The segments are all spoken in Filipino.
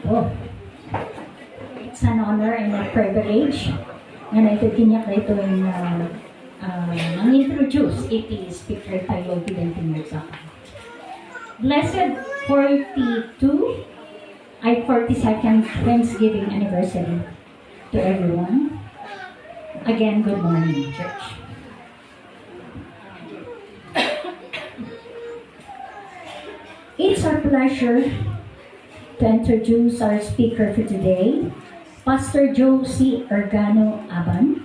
Oh, it's an honor and a privilege na naitutinyak na ito ang introduce iti speaker tayo bilang pinagsakan. Blessed 42 ay 42nd Thanksgiving anniversary to everyone. Again, good morning, church. It's our pleasure to introduce our speaker for today, Pastor Josie Organo Aban,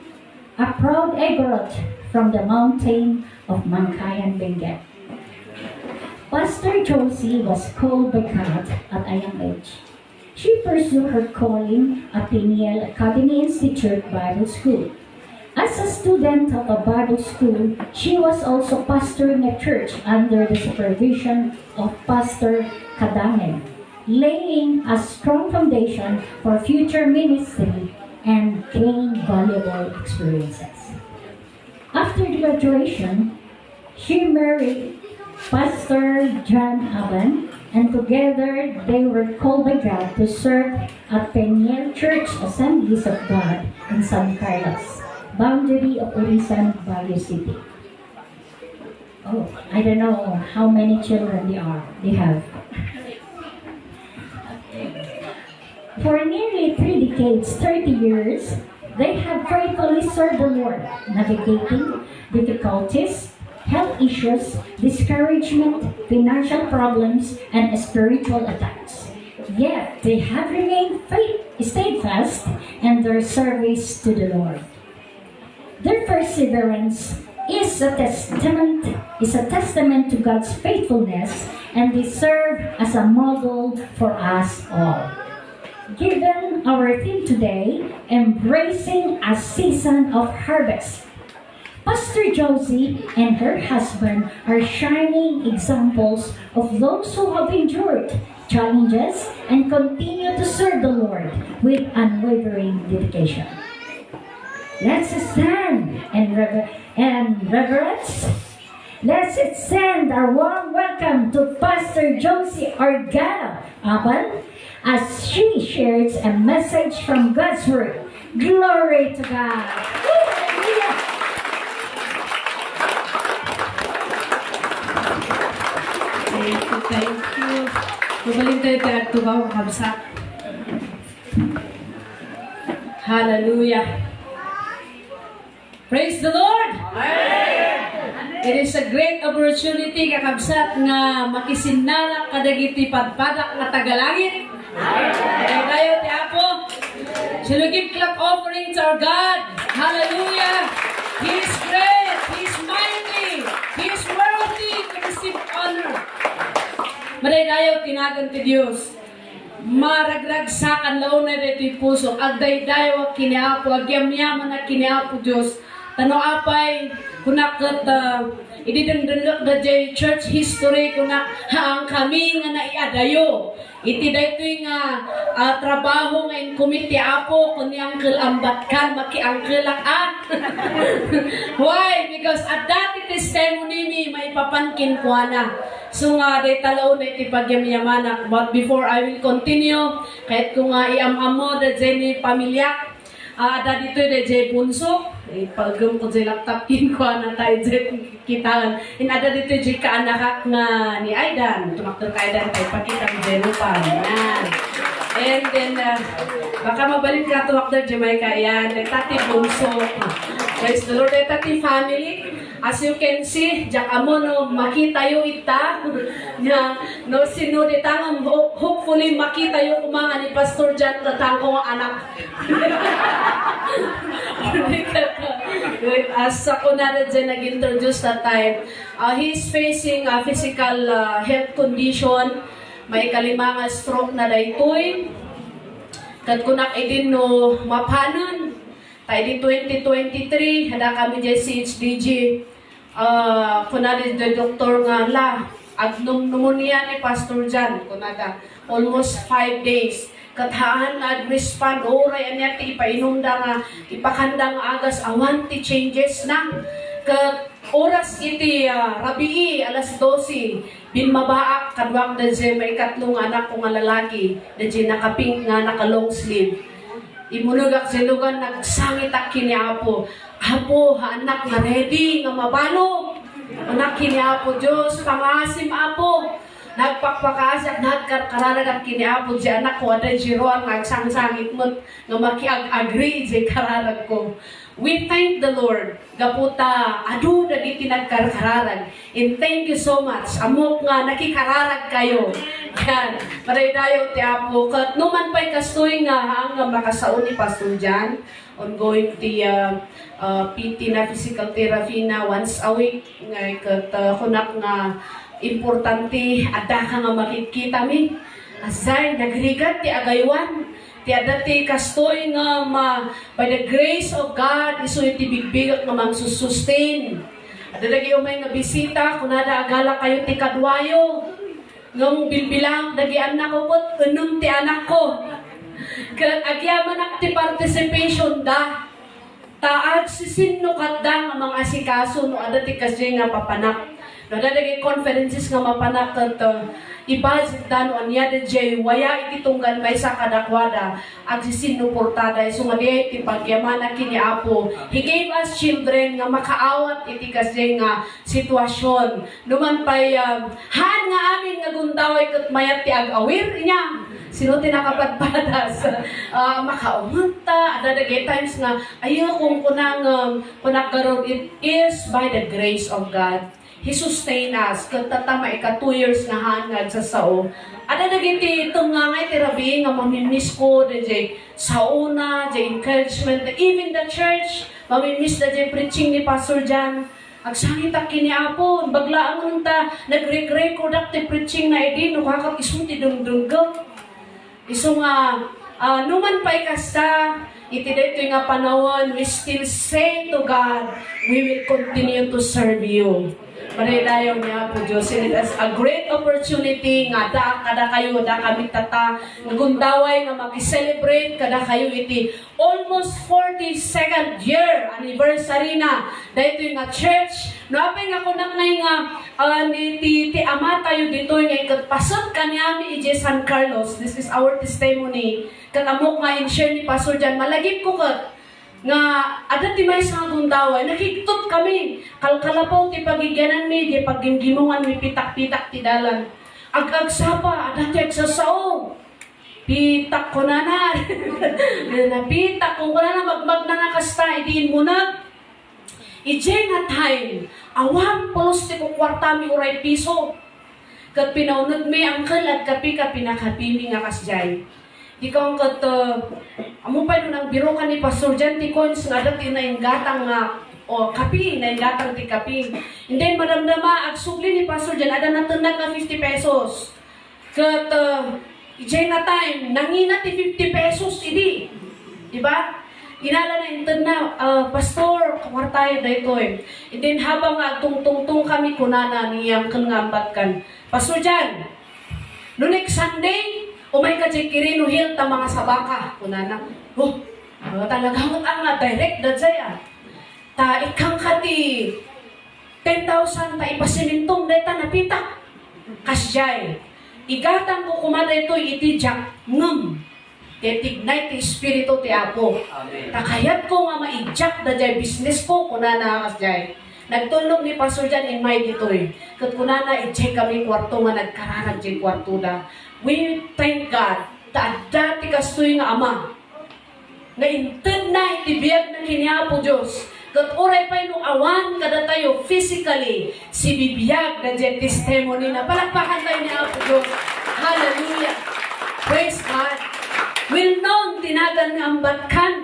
a proud Egorot from the mountain of Mankayan, Benguet. Pastor Josie was called by God at a young age. She pursued her calling at Peniel Academy Institute Bible School. As a student of a Bible school, she was also pastoring a church under the supervision of Pastor Kadangen, laying a strong foundation for future ministry and gained valuable experiences. After graduation, she married Pastor John Aban, and together they were called by God to serve at Peniel Church Assemblies of God in San Carlos, boundary of Urisan, Baguio City. Oh, I don't know how many children they have. For nearly 3 decades, 30 years, they have faithfully served the Lord, navigating difficulties, health issues, discouragement, financial problems, and spiritual attacks. Yet, they have remained steadfast in their service to the Lord. Their perseverance is a testament to God's faithfulness, and they serve as a model for us all. Given our theme today, embracing a season of harvest, Pastor Josie and her husband are shining examples of those who have endured challenges and continue to serve the Lord with unwavering dedication. Let's stand and reverence. Let's extend our warm welcome to Pastor Josie Organo Aban as she shares a message from God's Word. Glory to God. Thank you. Mabalintay tayo at tubaw kamsak. Hallelujah. Praise the Lord! Amen. It is a great opportunity kakabsat nga makisinala kadagiti padpadak nga tagalangit. Amen. Tayo ti Apo. Shall we give clap offering to our God? Hallelujah! He is great. He is mighty. He is worthy to receive honor. Maday tayo tinagan ti Diyos. Maragragsakan laon na dito puso. Agday-dayo kiniapo. Agyam-yaman na kiniapo Diyos. Tano apay kunakat ididendendok da jay church history kunak ang kami nga naiadayo iti daytoy nga trabaho nga in committee Apo kun yang kelambatkan makiangkelak why? Because at dati testimony mi may papankin kuana so nga day talaw na iti pagyamyamanak. But before I will continue kahit kung iamamo da jay ni pamilya da dito da jay bunso pagum ko jay laptop kin ko na tayo jay kitaan inada dito jay kaanak nga ni Aidan tumaktor ka Aidan kay pakita mo jay lupa yan and then baka mabalin ka tumaktor jay may kaya tati bunso. Praise the Lord. Tati family, as you can see, jak amo no makita yo ita na no sino di tangam hopefully makita yo kumanga ni Pastor Jan tatang ko anak. As ako na rin nag-introduce that time, he is facing a physical health condition. May kalimang stroke na daytoy. Kat kunak idin no mapanon. Tayo di 2023, hada kami dyan CHDG. Kunada di doktor nga la, pneumonia ni Pastor Jan. Kunada, almost 5 days. Kathaan na respond, oray anya ti ipainom da nga, ipakandang agas, awan ti changes na. Kat oras iti rabii alas 12 binmabaak kadwak da je may ikatlong anak ko nga lalaki da je nakapink nga naka long sleeve. Imunugak sinugan nagsangit ak kini Apo. Apo, anak nga ready nga mabalo. Anak kini Apo Diyos, pangasim Apo. Nagpakpakasak, nagkararagat kini Apo di anak ko ada jiroan ngagsang-sangit mo nga makiag-agree di kararag ko. We thank the Lord. Gaputa, adu dagiti nagkararag. And thank you so much. Amok nga nakikararag kayo. Yan. Maray dayo ti Apo. Kat numan pa'y kastoy nga hanggang makasaon ni Pastor Jan. Ongoing ti PT na physical therapy na once a week. Ngay kat kunak nga importante ada ka nga makikita mi. Asay, nagrigat ti agaywan. Ti adati kastoy nga by the grace of God iso iti bigbigak nga magsusustain. Ada dagi umay nga bisita kunada agala kayo ti kadwayo. Ngam bilbilang dagi anak ko pot unum ti anak ko. Ket agyaman ak ti participation da. Taad sisinno kadda nga mga asikaso no adati kasi nga papanak. No dagi conferences nga mapanak ket ibazit dano anya de jay waya iti tunggal may sa kadakwada at sisinno portada iso nga ti pagyamana kini Apo. He gave us children nga makaawat iti kasi nga sitwasyon. Numan pay han nga amin nga gundaway ket mayat ti agawir niya. Sino tinakapadpadas makaumunta ada dagi times nga ayo kung kunang it is by the grace of God. He sustain us. Katata maika 2 years na hangad sa sao. Ada dagiti tungangay tirabi nga mamimiss ko DJ sauna, the encouragement, even the church, mamimiss da DJ preaching ni Pastor Jan. Agsangit ak kini Apo, baglaan mo ta nagre-record ak ti preaching na idi no kakak isu ti dungdunggo. Isu nga numan pay kasta iti daytoy nga panawon we still say to God, we will continue to serve you. Maridayaw niya po Diyos. It is a great opportunity nga kada kayo, da kami tata, nagundaway nga mag-celebrate kada kayo iti almost 42nd year anniversary na. Dahito nga church, no apay nga kunang nga ti ama tayo dito nga ikatpasot kanyami ije San Carlos. This is our testimony. Katamok nga in-share ni Pastor Jan, malagip ko kat nga ada ti may sa gundaway nakiktot kami kalkalapaw ti pagigyanan mi di paggimgimongan mi pitak-pitak ti dalan ag-agsapa ada ti agsasao pitak ko na napitak ko na magmag na nakasta idiin mo na ije nga time awam polos ti ko kwarta mi uray piso kat pinaunod mi angkel at kapi pinakapimi nga kasjay. Di ka ang amo pa nung biro ka ni Pastor Jan, ti coins nga dati na yung gatang kapi, na yung gatang ti kapi. And then, madamdama, agsugli ni Pastor Jan, ada natunag na 50 pesos. Kat, ijay nga time, nangina ti 50 pesos, idi. Diba? Inala na intend na, Pastor, kawartayo da ito eh. And then, habang tungtungtung kami kunana niyang kangambat kan. Pastor Jan, no next Sunday, umay ka chikirino hill ta mga sabaka. Kunana, talaga mo nga direct da jaya. Ta ikang kati 10,000 ta ipasimintong deta napita. Kasjay. Igatang ko kumada ito itijak ngem. Tignay ti espiritu ti Apo. Ta kayat ko nga maijak da jay business ko kunana kasjay. Nagtulog ni Pastor Jan in my ditoy. Kat kunana i-check kami kwarto nga nagkararag jay kwarto da. We thank God ta dati kastoy nga ama nga inted na itibiyag na kiniapo Diyos kat oray pa yung awan kada tayo physically si bibiyag na dyan testimony na palakpakan tayo ni Apo Diyos. Hallelujah! Praise God! Will known tinagan nga ambatkan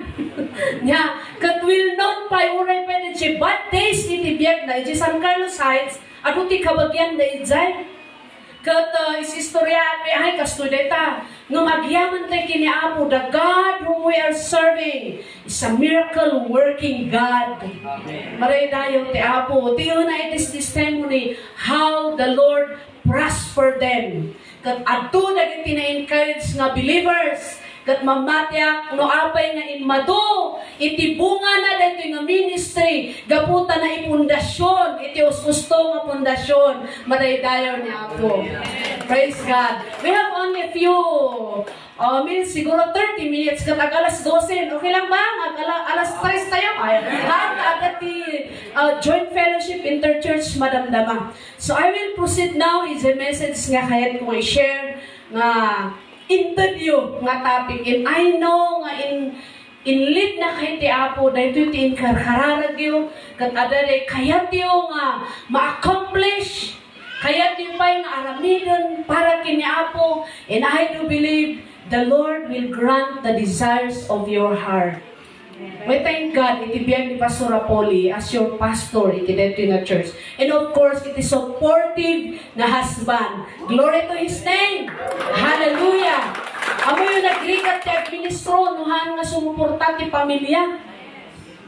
nya kat will known pa oray pa yung si bad days itibiyag na iti San Carlos Heights ako ti kabagyan na itzay kat isistorya ay kastudeta nga magyaman tayo kini Apo the God whom we are serving is a miracle working God. Maray tayo ti Apo tiyo na it is testimony how the Lord prosper them kat ato dagiti na encourage nga believers kat mamatyak no apay nga inmado iti bunga na dito nga ministry, gaputa na ipundasyon, iti gusto nga pundasyon, madaydayon ni Apo. Praise God. We have only a few minutes, siguro 30 minutes, katag alas 12. Okay lang ba? Alas 3 tayo. Agad joint fellowship interchurch madamdama. So I will proceed now is a message nga kayat kong i-share nga interview nga topic. And I know nga in lead na kay ti Apo, dahil ito iti inkarkararag yun, katadari kayat yun nga ma-accomplish, kayat yun pa yung aramidon para kini Apo. And I do believe the Lord will grant the desires of your heart. We thank God, iti biyag ni Pastor Apoli as your pastor, iti dito na church. And of course, iti supportive na husband. Glory to His name! Hallelujah! Amo yung nagrigat ti administro, nuhan nga sumuporta ti pamilya.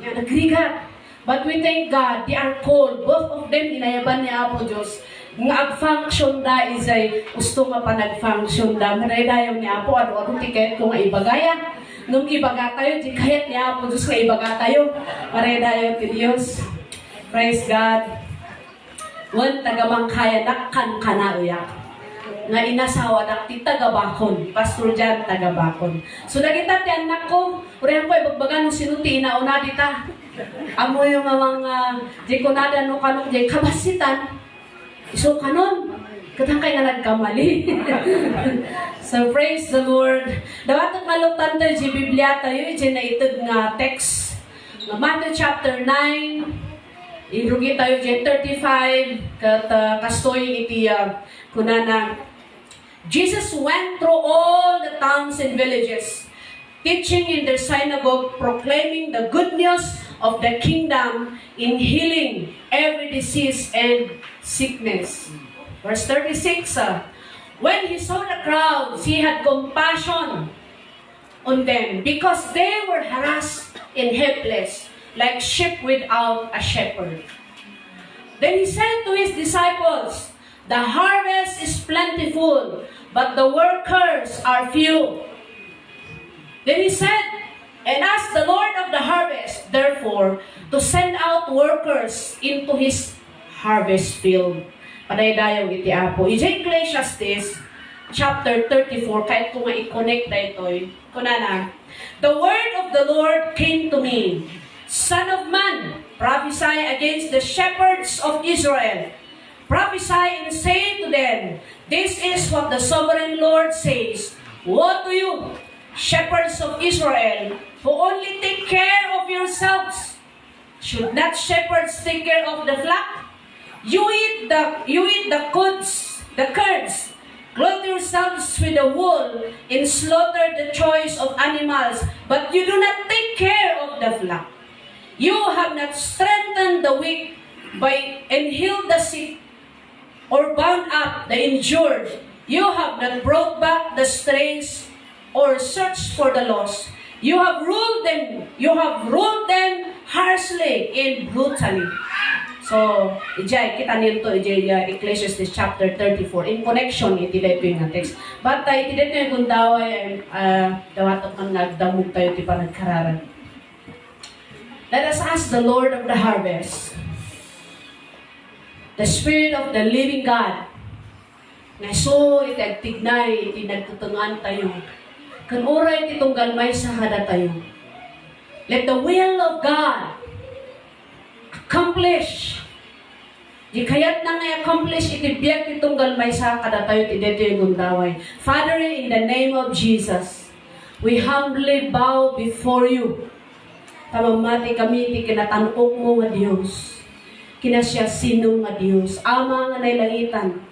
Yung nagrigat. But we thank God, they are called. Both of them, inayaban ni Apo Diyos. Nga ag-function da is ay gusto nga pa nag-function da. Maraydayaw ni Apo, ano ti kahit kung ibagaya. Nung ibaga tayo, di kahit ni Apo Diyos nga ibaga tayo. Maraydayaw ti Diyos. Praise God. Wan tagamangkaya nakkan kanauyak. Nga inasawa dak ti tagabakon. Pastor Jan tagabakon. So nagita ti anak ko, urihan ko ibagbagan no sinuti inauna dita. Amo yung mga di ko nada no kanong di kabasitan. So kanon, katangkay nga nagkamali. So praise the Lord. Dawatot malutan tayo di Biblia tayo, di na itag nga text. Matthew chapter 9, irugi tayo di 35, kat kastoy iti kunana. Jesus went through all the towns and villages, teaching in their synagogue, proclaiming the good news of the kingdom, in healing every disease and sickness. Verse 36, when he saw the crowds, he had compassion on them because they were harassed and helpless, like sheep without a shepherd. Then he said to his disciples, the harvest is plentiful, but the workers are few. Then he said, and ask the Lord of the harvest, therefore, to send out workers into His harvest field. Padaydayaw iti Apo. Ije Ecclesiastes, chapter 34, kahit kung i-connect na ito'y, kunana, the word of the Lord came to me, Son of man, prophesy against the shepherds of Israel. Prophesy and say to them, this is what the sovereign Lord says, woe to you, shepherds of Israel, who only take care of yourselves. Should not shepherds take care of the flock? You eat the curds, clothe yourselves with the wool, and slaughter the choice of animals, but you do not take care of the flock. You have not strengthened the weak and healed the sick, or bound up the injured. You have not brought back the strays, or searched for the lost. You have ruled them harshly and brutally. So, ijay, kita niyo to, ijay, Ecclesiastes chapter 34, in connection, iti dito yung text. But, iti dito yung kundaway, dawatok ang nagdamog tayo, iti panagkararan. Let us ask the Lord of the harvest, the Spirit of the living God, na so, iti agtignay, iti nagtutungan tayo, kan oray iti tunggal may sa kada tayo. Let the will of God accomplish. Di kayat na nga-accomplish iti biyak itong galmay sa kada tayo iti dito yung gundaway. Father, in the name of Jesus, we humbly bow before you. Tamamati kami iti kinatanong mo nga Diyos. Kinasya sinong nga Diyos. Ama nga nailangitan.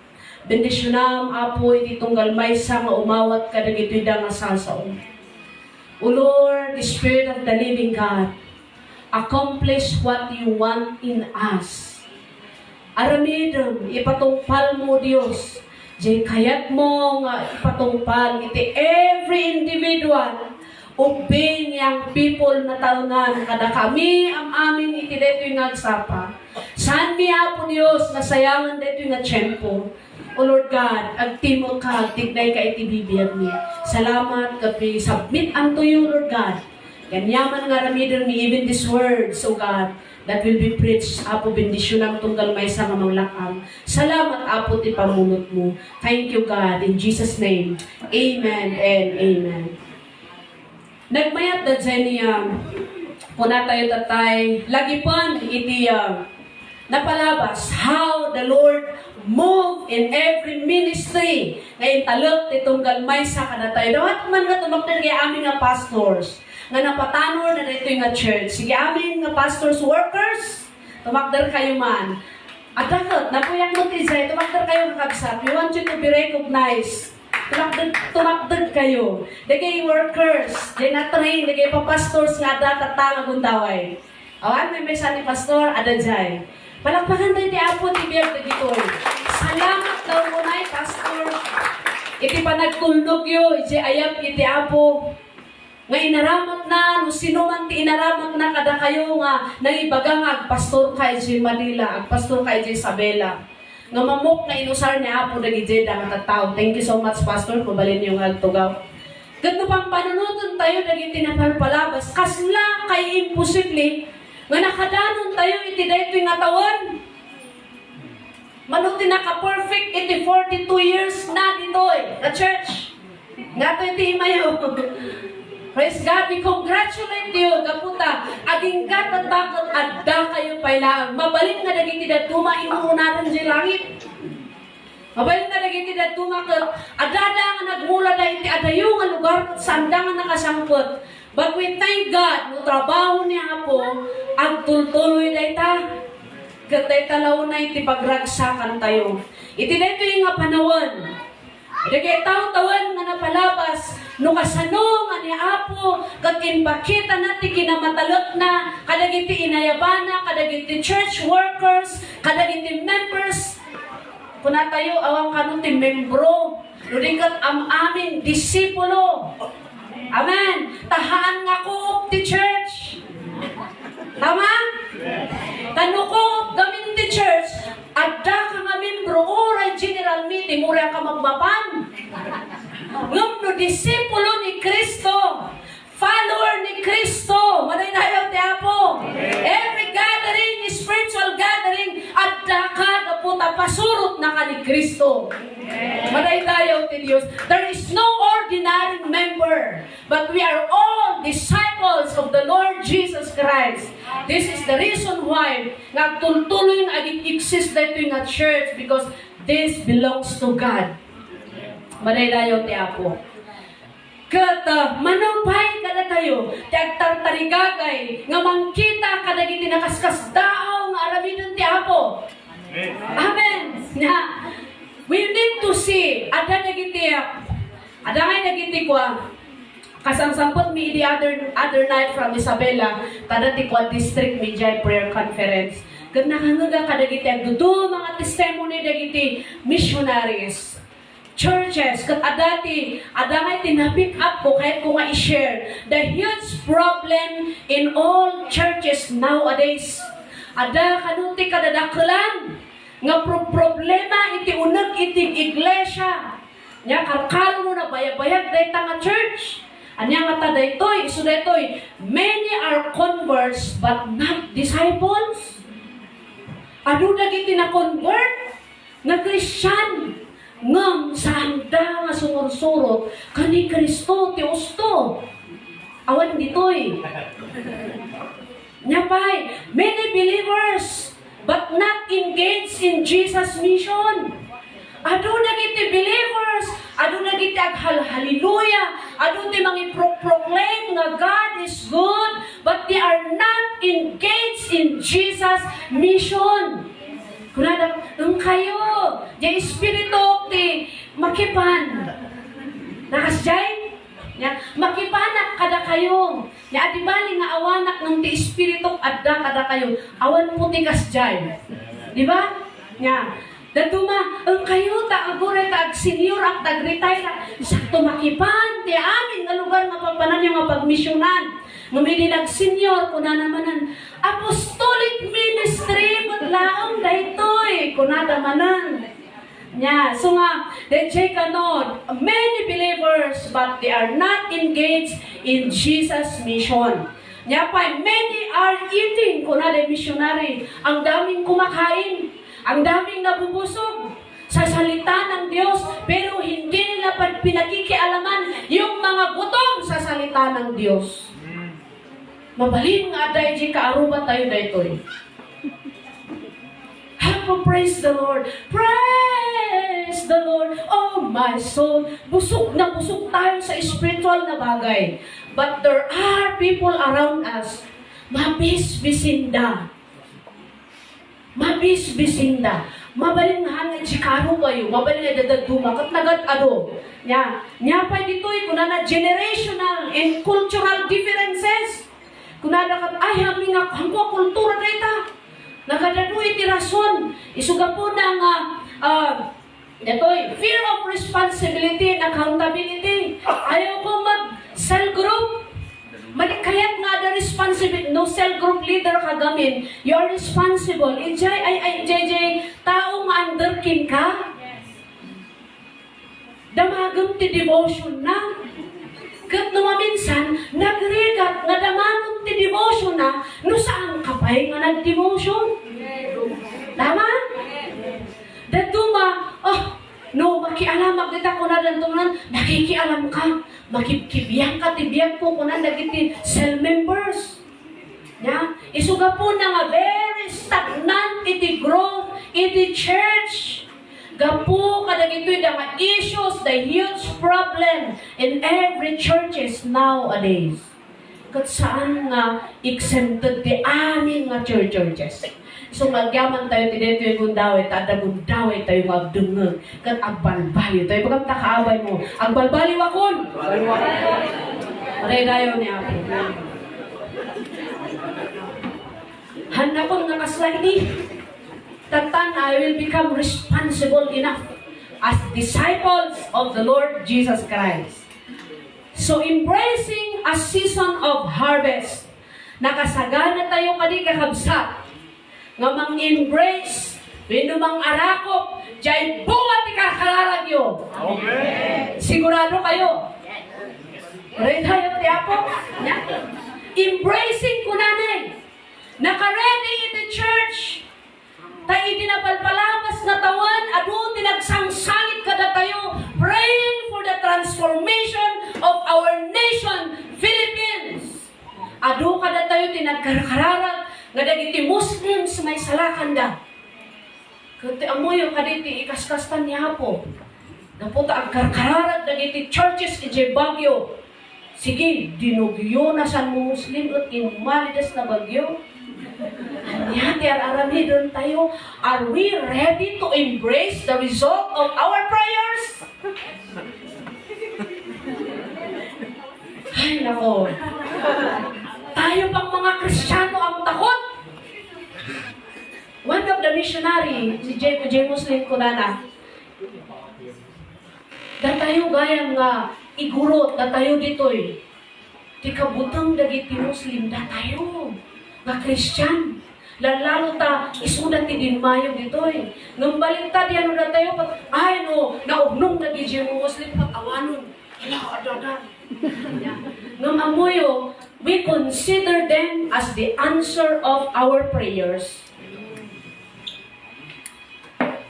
Bendisyonam, Apo, iti tunggal may sa nga umawat ka ng ito'y nga sasaon. O Lord, the Spirit of the living God, accomplish what you want in us. Aramidom, ipatungpal mo, Diyos. Diyan kayat mo nga ipatungpal iti every individual ubing yang people na taonan kada kami am amin iti dito yung nagsapa. Saan mi Apo Diyos nasayangan dito yung tiyempo. O Lord God, agtimo ka, agtignay ka iti bibiyag niya. Salamat, kapi, submit unto you, Lord God. Ganyaman nga ramidor mi even these words, O God, that will be preached. Apo, bendisyon ang tunggal may sa ngamang lakam. Salamat, Apo, ti pamunot mo. Thank you, God. In Jesus' name, amen and amen. Nagmayat na dyan niya, puna tayo tatay, lagi pon iti napalabas how the Lord move in every ministry. Ngayon talot itong galmay sa kanatay. Dawat man nga tumakter kay amin nga pastors, nga napatanor na dito nga church. Sige amin nga pastors, workers, tumakder kayo man. At dakot, napuyak mo tizay, tumakder kayo kakabsat. We want you to be recognized. Tumakdag kayo. Dagay workers, day na train, dagay pa pastors nga datatama kung taway. Awan, may mesa ni pastor, adadjay. Palakpakan tayo ti Apo, ti Biyag, dagitoy. Salamat daw mo na, pastor. Iti pa nagtulnog yo, iti ayap, iti Apo. Nga inaramat na, no sino man ti inaramat na kada kayo nga, nangibaga nga, agpastor kay J. Manila, agpastor kay J. Isabela. Nga mamok na inusar ni Apo dagi Jeda nga tattao. Thank you so much, Pastor, kubalin yung agtugaw. Ganda pang panunutan tayo dagi tinapalpalabas. Kasla kay imposible nga nakadanon tayo iti daytoy nga tawon. Manuti naka-perfect iti 42 years na ditoy na church. Nga to iti imayo. Praise God, we congratulate you, kaputa. Aging katatakot adda kayo pailang. Mabalin nga dagiti datuma inuunaran di langit. Mabalin nga dagiti datuma kat adada nga nagmula da iti adayo nga lugar sa anda nga nakasangpot. But we thank God, no trabaho niya po, agtultuloy da ita. Gatay talaw na iti pagragsakan tayo. Iti dito yung nga panawon. Dagay taw-tawan nga napalabas, no kasano nga ni Apo, katin pakita natin kinamatalot na, kadagiti inayabana, kadagiti church workers, kadagiti members, kuna tayo awang kanunti membro, nudikat aming disipulo. Amen. Tahaan nga ko ti church. Tama? Tanukop gamin ti church, adda ka nga membro, oray general meeting, oray ka magmapan. Ngam no disipulo ni Kristo, follower ni Kristo, maday dayaw ti Apo. Every gathering, spiritual gathering, adda ka kaputa pasurot na ka ni Kristo. Maday dayaw ti Dios. There is no ordinary member, but we are all disciples of the Lord Jesus Christ. This is the reason why nagtultuloy na exist dito yung church, because this belongs to God. Madaydayo ti Apo. Kat manupay kada tayo, ti agtartarigagay, nga mangkita kadagiti nakaskas dao nga aramidon ti Apo. Amen. Na we need to see ada ngay nagiti kwa kasamsampot mi the other night from Isabela, tada ti kwa district media prayer conference. Kat nakangaga kadagiti agdudu mga testimony dagiti missionaries, churches, kat adati, adangay tinapick up ko kahit ko nga i-share the huge problem in all churches nowadays. Ada kanuti kadadaklan nga problema iti unag iti iglesia. Nya karkaro na bayag-bayag dayta nga church. Anya nga ta daytoy, isu daytoy, many are converts but not disciples. Adu dagiti na convert nga Christian ngam sa anda nga sumursurot kani Kristo ti usto. Awan ditoy. Nyapay, many believers but not engaged in Jesus' mission. Adu nagiti believers, adu nagiti hallelujah, adu ti proclaim nga God is good, but they are not engaged in Jesus' mission. Kunada, nung kayo, di espiritu ti makipan. Nakasjay? Ya, makipanak kada kayo. Ya, adibali nga awanak ng ti espiritu adda kada kayo. Awan po ti kasjay. Di ba? Ya. Datuma, ang kayo ta agure ta ag senior ak tag-retire sakto makipan ti amin nga lugar nga pampanan yung nga pagmisyonan. Ngumili nag senior kuna namanan apostolic ministry but laong daytoy kuna manan. Yeah, so nga, they check many believers, but they are not engaged in Jesus' mission. Nya pa, many are eating, kunwari missionary. Ang daming kumakain, ang daming nabubusog sa salita ng Diyos, pero hindi nila pinakikialaman yung mga gutom sa salita ng Diyos. Mabalin nga dahil di kaaruba tayo dito eh. Praise the Lord. Praise the Lord. Oh my soul. Busog na busog tayo sa spiritual na bagay. But there are people around us. Mabisbisinda. Mabisbisinda. Mabalin nga hanggang chikaro kayo. Mabalin nga dadagduma. Kat nagad-ado. Nya pa dito'y kuna na generational and cultural differences. Kuna na kat ay hami nga hangko kultura na ita. Nakadado iti rason. Isuga po ng fear of responsibility and accountability. Ayaw ko mag-cell group. Kayat nga the responsibility. No cell group leader kagamin. You are responsible. JJ, tao nga underkin ka. Damagam ti devotion na. Kat minsan, nagregat nga damagam ti devotion na, no saan ka pa nga nag-devotion? Tama? Datuma, makialam kita ko na dantunan, nakikialam ka, makikibiyang ka, tibiyang ko na nagiti cell members. Isuga po na nga very stagnant iti growth, iti church. Gapu kadagitoy da mga issues, the huge problem in every churches nowadays. Kat saan nga exempted ti amin nga churches. So magyaman tayo ti dito yung gundaway, tada gundaway tayo magdungag. Kat agbalbali tayo. Bagam takaabay mo, agbalbali wakon. Aray dayo ni Apo. Handa ko nga kaslay ni. Tatan, I will become responsible enough as disciples of the Lord Jesus Christ. So, embracing a season of harvest. Nakasagana tayo kadi kakabsat. Nga mang-embrace, binumang arakop, dyan buwan ni kakararagyo. Okay. Sigurado kayo. Rin tayo ti Apo. Embracing kunanay. Naka-ready in the church. Tayo dinapalpalamas na tawan, ado tinagsangsangit kada tayo, praying for the transformation of our nation, Philippines. Ado kada tayo tinagkarkararag, nga dagiti Muslims may salakanda. Kati amoy kaditi ikaskastan ni Apo. Napunta ang karkararag dagiti churches iti Bagyo. Sige, dinugyo na sa Muslim at inumalidas na Bagyo. Yati arami doon tayo. Are we ready to embrace the result of our prayers? Ay, nako. Tayo pang mga Kristiyano ang takot. One of the missionary, si J. Muslim Kunana, datayo gayang nga igurot, datayo ditoy. Di kabutang dagiti Muslim, datayo. Nga Christian. Lalo ta, isudat ti dinmayo dito eh. Nung baliktad yan na tayo, ay no, naugnong na di Muslim pag-awanon. Hala, adadan. Nung amoyo, we consider them as the answer of our prayers.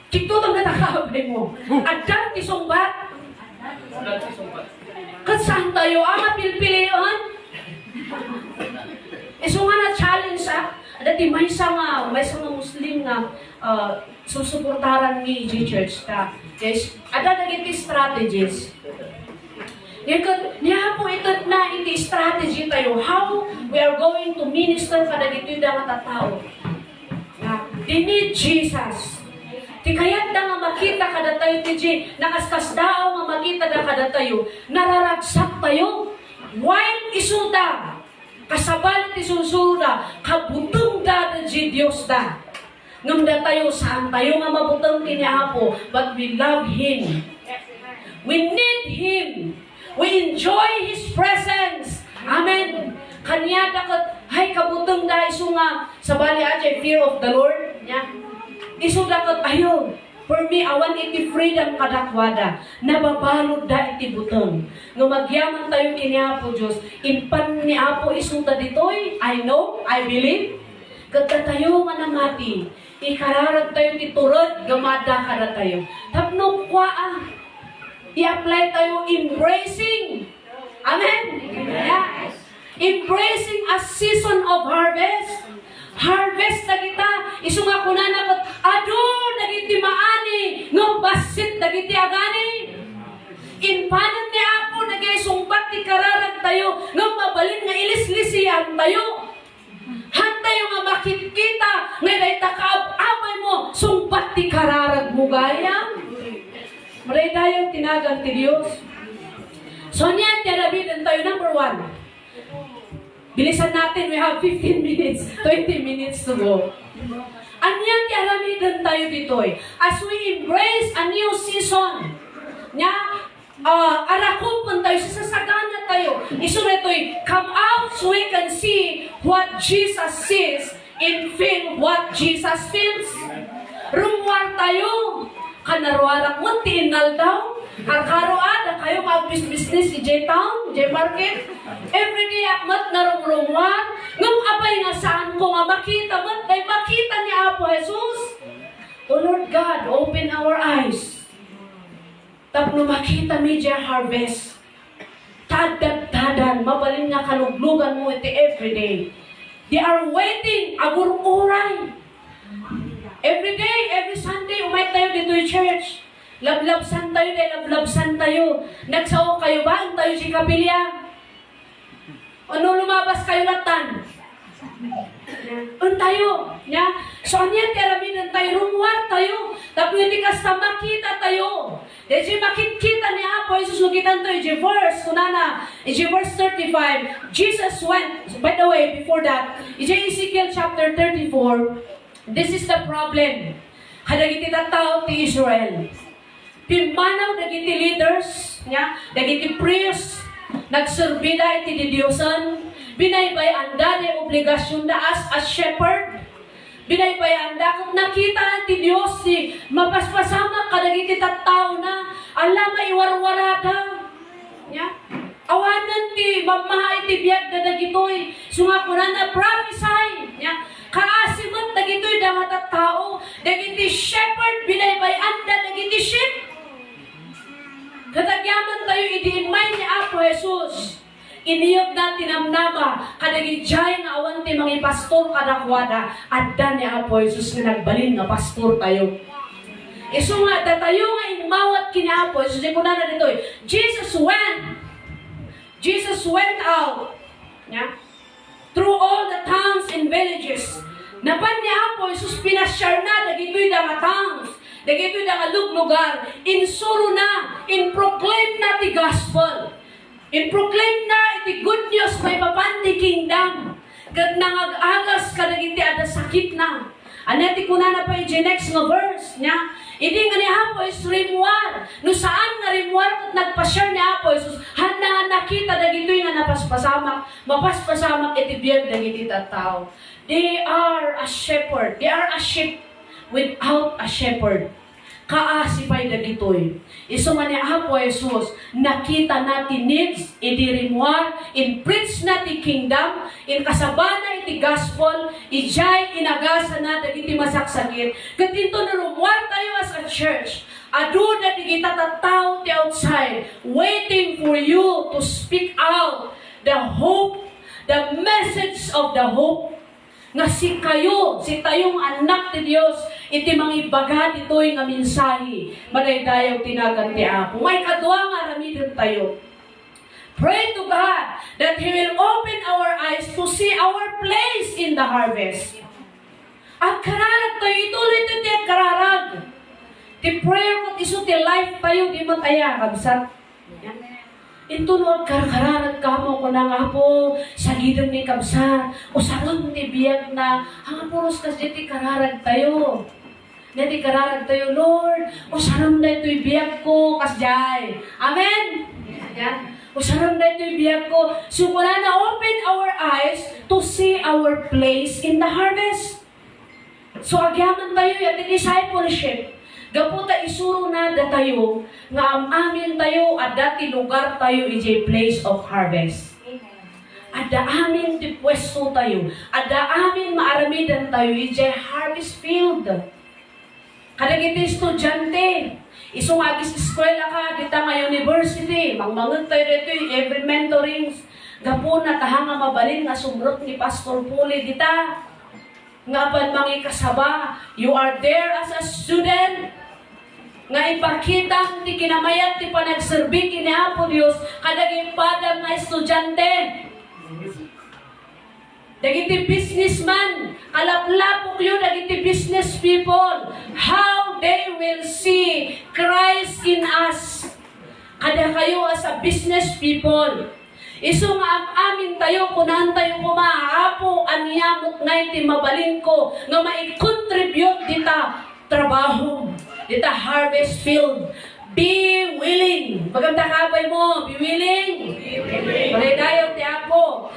Tikto na nakakabay mo. Adan ti sumbat. Kat saan tayo? Ama pilpiliyon? So nga na-challenge dati may isang Muslim nga susuportaran ni G-Church ka. Yes, ada nagiti strategies. Niya po ito na iti strategy tayo. How we are going to minister kada dito yung mga tao. They need Jesus. Ti kayat na nga makita kada tayo ti G, nakaskas dao nga makita na kada tayo, nararagsak tayo. While isuda, kasabal ti susuda, kabutong da di Diyos da. Ngam da tayo, saan tayo nga mabutong kiniapo, but we love Him. We need Him. We enjoy His presence. Amen. Kanya dakat, hay kabutong da iso nga, sabali aja, fear of the Lord. Yeah. Iso dakat, ayo, For me, awan iti freedom kadakwada. Nababalod da iti butong. Nga magyaman tayo kini Apo Diyos. Impan ni Apo isuta ditoy. I know, I believe. Kagka tayo nga namati. Ikararag tayo ti turod. Gamada kada tayo. Tapno kwa i-apply tayo embracing. Amen? Yeah. Embracing a season of harvest. Harvest na kita. Isu nga kunan ako, ado, nagiti maani, no basit, nagiti agani. Inpanan ni Apo, nagay-sumbat ti kararag tayo, no mabalin nga ilis-lisiyan tayo. Hantay nga makikita, ngay takaab-abay mo, sumbat ti kararag mo gaya. Maray tayo tinagang ti Diyos. So niyan, tirabitan tayo, number 1. Bilisan natin, we have 15 minutes, 20 minutes to go. Anyan ti aramidan tayo ditoy. As we embrace a new season, nya, arakupon tayo, sasagana tayo. Isu netoy, come out so we can see what Jesus sees and feel what Jesus feels. Rumwar tayo, kanarwarak mo, tinal daw. Karkaroan, kayo mag-business si J-Town, J-Market. Everyday akmat na rumrumwan. Ngam abay nga saan ko nga makita mo, dahil makita ni Apo Jesus. O Lord God, open our eyes. Tapno makita media harvest. Tadan, mabalin nga kaluglugan mo iti everyday. They are waiting, agur-uray. Every day, every Sunday, umay tayo dito yung church. Lablabsan tayo, lablabsan tayo. Nagsaw kayo ba? Tayo si kapilya. Ano lumabas kayo latan? Tayo. Ya? So, anyan karaminan tayo, rumwar tayo. Tapos hindi kasta makita tayo. Dahil makikita ni Apo, isusugitan tayo, verse, kunana, verse 35, Jesus went, by the way, before that, Ezekiel chapter 34, this is the problem. Kadagiti tao ti Israel. Pimanaw dagiti leaders, dagiti priests, nagserbida iti Diyosan, binaybay anda ni obligasyon na as a shepherd, binaybay anda kung nakita ti Diyos si mapaspasama kadagiti tattao na alam maiwarwarada. Awanan ti mamahay ti biyag na dagitoy, sungakunan na prophesy, kaasimot dagitoy da nga tattao, dagiti shepherd, binaybay anda dagiti sheep. Katagyaman tayo idiimay ni Apo Jesus. Iniyog na tinamnama, kadagidjay nga awan ti mga pastor kadakwada, adda ni Apo Jesus nga nagbalin nga pastor tayo. Isu nga, datayo nga inmawat kini Apo Jesus, di ko na dito, Jesus went out, through all the towns and villages. Napan ni Apo Jesus, pinasyar na, dagito'y da nga towns, dagito'y da nga lugar, insuro na, in-proclaim na ti gospel. In-proclaim na iti good news, may papanti kingdom. Kat nangag-agas ka dagiti ada sakit na. Aneti ko na pa iti next nga verse, Hindi nga ni Apo is rimwar. No saan nga rimwar at nagpasyar ni Apo Jesus, handa nga nakita dagito'y nga napaspasamak, mapaspasamak iti biyag dagiti tattao. They are a shepherd. They are a sheep without a shepherd. Kaasipay dagitoy. Isu nga ni Apo Jesus, nakita natin needs, iti rimwar, in preach na ti kingdom, in kasabana iti gospel, ijay inagasa na dagiti masaksakit. Katinto na rumwar tayo as a church. Adu na di kita tattao ti outside, waiting for you to speak out the hope, the message of the hope nga si tayong anak ti Dios, iti mga ibaga dito'y nga minsahi, madaydayaw tinagan ti Apo. May kadwa nga ramidin tayo. Pray to God that He will open our eyes to see our place in the harvest. At kararag tayo, ituloy ito ti kararag. Ti prayer mo, iso ti life tayo, di mataya, kabsat. Ito no, kararag ka mo ko na nga po, sa gidang ni kabsat, o sarang ti biyag na, hanga puros kasi ti kararag tayo. Nati kararag tayo, Lord, o sarang na ito'y biyag ko, kasjay. Amen? Yan. O sarang na ito'y biyag ko. So, muna na open our eyes to see our place in the harvest. So, agyaman tayo yung discipleship. Gaputa isuro na da tayo, nga ang amin tayo, at dati lugar tayo, ijay place of harvest. Ada amin ti pwesto tayo, ada amin maaramidan tayo, ijay harvest field. Kadagiti estudyante, isong agis eskwela ka, dita nga university, mangmangag tayo dito, every mentorings, gapo na tahanga mabalin nga sumrot ni Pastor Puli dita. Nga ban mangi kasaba, you are there as a student, nga ipakita ti kinamayat ti panagserbi kini Apo Dios kadaging padang nga estudyante. Dagiti businessman, kalaplapok yun, dagiti business people, how they will see Christ in us. Kada kayo as a business people. Iso nga amin tayo, kunahan tayo kumaapo, aniyamot ngay ti mabalin ko, nga mai-contribute dita trabaho, dita harvest field. Be willing. Maganda kabay mo, be willing. Palidayaw ti Apo.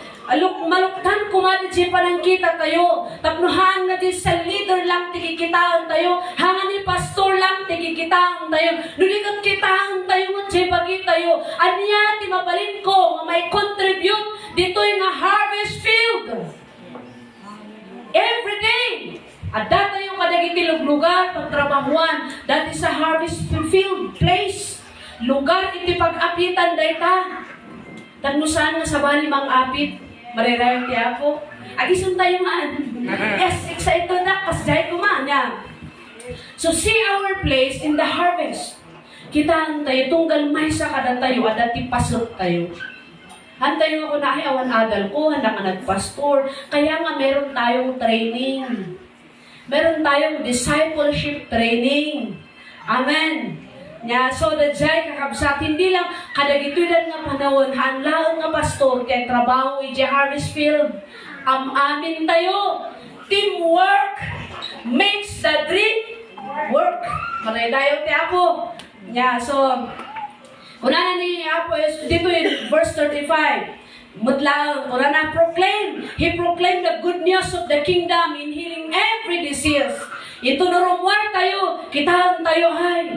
Maluktan kumadit si panangkita tayo. Tapnuhan na di sa leader lang tikikitaan tayo. Hangan ni pastor lang tikikitaan tayo. Nulikat kitaan tayo at si pagi tayo. Anya ti mabalin ko nga may contribute dito'y nga harvest field. Every day. At dati yung kadagiti lugar, pagtrabahuan, dati sa harvest field place, lugar iti pag-apitan dayta. Tagnusan nga sa bali mang apit, marirayon ti Apo. Agisun tayo man. Yes, excited na, kasjay ko man. Yeah. So see our place in the harvest. Kitaan tayo, tunggal may sa kada tayo, at dati pasok tayo. Hantay ako na ay awan adal ko, handa ka nagpastor. Kaya nga meron tayong training. Meron tayong discipleship training. Amen. So, dajay kakabsat, hindi lang kadagitulan nga panahon, hanlaan nga pastor, kaya trabaho, iji harvest field. Amin tayo. Teamwork makes the dream work. Maray tayo, ti Apo. So, una na ni Apo, dito in verse 35. Mutlang, una na proclaim. He proclaimed the good news of the kingdom in healing every disease. Ito narumwar tayo, kitahan tayo, hay.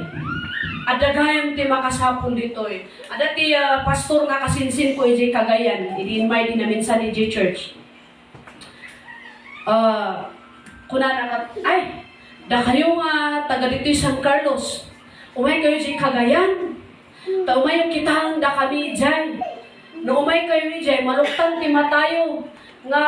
Adagayam ti makasapon dito eh. Ada ti pastor nga kasinsin ko ijay Cagayan. I-invite din namin sa DJ Church. Kuna na ay, da kayo nga taga dito San Carlos. Umay kayo ijay Cagayan. Umay yung kitahan da kami ijay. No umay kayo ijay, maluktan ti matayo. Nga,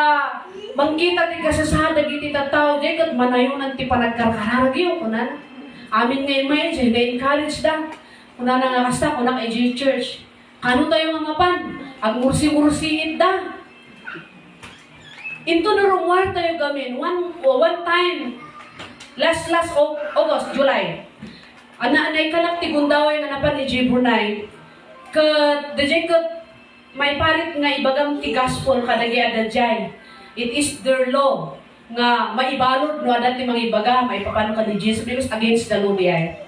mangkita ti kasasada giti tataw ijay, kat manayunan ti panagkarkaragyo. Kunan. Amin ngayon may ijay, na-encourage da. Kuna na nga kasta, kuna kay J Church. Kano tayo nga mapan? Ang mursi-mursiit da. Into narumwar tayo gamin. One time, last August, July. Ana-anay kalak ti gundaway nga napan ni J Brunei. May parit nga ibagam ti gospel kadagi adadjay. It is their law nga maibalod no adat ti mga ibaga, may papano ka ni Jesus because against the law diay.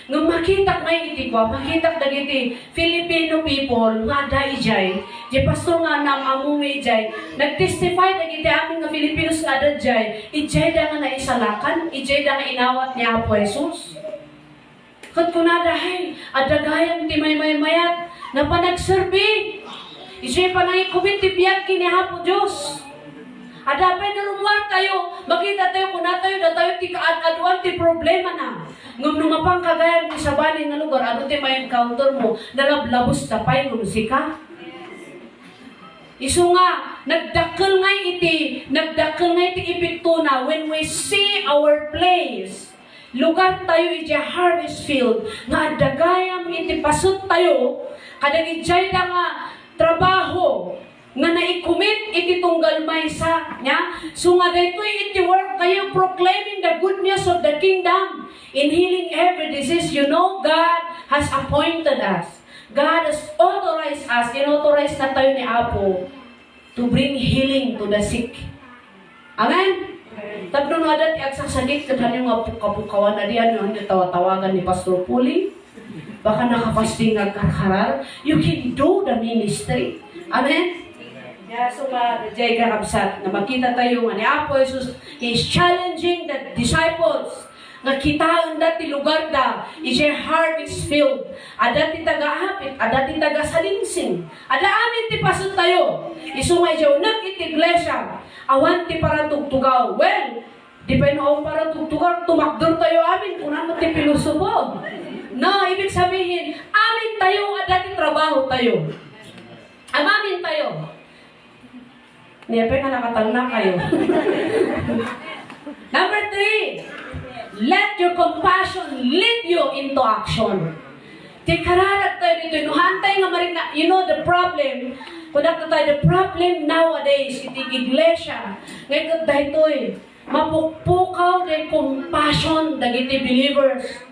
Nga makitak may itikwa, makitak dagiti Filipino people nga da ijay. Di pastor nga namamumi ijay. Nag-testify dagiti amin nga Filipinos nga adadjay. Ijay da nga naisalakan, ijay da nga inawat ni Apo Jesus. Kat kunada hay, adagayam ti may-mayat na panagserbi. Ijay pa nang ikubit ti biyag kini Apo Diyos. Adapay na rumwar tayo, makita tayo, kuna tayo, na tayo ti kaad-aduan ti problema na. Ngam numapang kagayan ni sa bali nga lugar, ano ti may encounter mo, nalablabos tapay ngumsika. Isu nga, nagdakkel nga iti ipikto na when we see our place, lugar tayo iti harvest field, nga adagayam iti pasut tayo, kadang ijay da nga trabaho, nga naikumit iti tunggal maysa nya. So nga daytoy iti work kayo proclaiming the good news of the kingdom in healing every disease. You know, God has appointed us. God has authorized us. Inauthorize na tayo ni Apo to bring healing to the sick. Amen? Tapno nga dati agsasalit kathan yung kapukawan na diyan yung tawa-tawagan ni Pastor Puli. Baka nakapasting nagkarkarar. You can do the ministry. Amen? So jay kakabsat na makita tayo nga ni Apo Jesus is challenging the disciples nga kitaan dati lugar da, ije harvest field, ada ti taga-hapit, ada ti taga-salingsing, ada amin ti pasod tayo, isungay jaw iti iglesia, awan ti para tugtugaw. Well, di pa ino para tugtugaw, tumakdor tayo amin, kunan mo ti pilusubo. No, ibig sabihin, amin tayo, ada ti trabaho tayo. Amamin tayo. Niya pa nga nakatangna kayo. Number 3, let your compassion lead you into action. Di kararat tayo dito. Inuhantay nga maring na, you know the problem. Kunak na tayo, the problem nowadays, iti iglesia. Ngayon dahito mapukpukaw day compassion dagiti believers.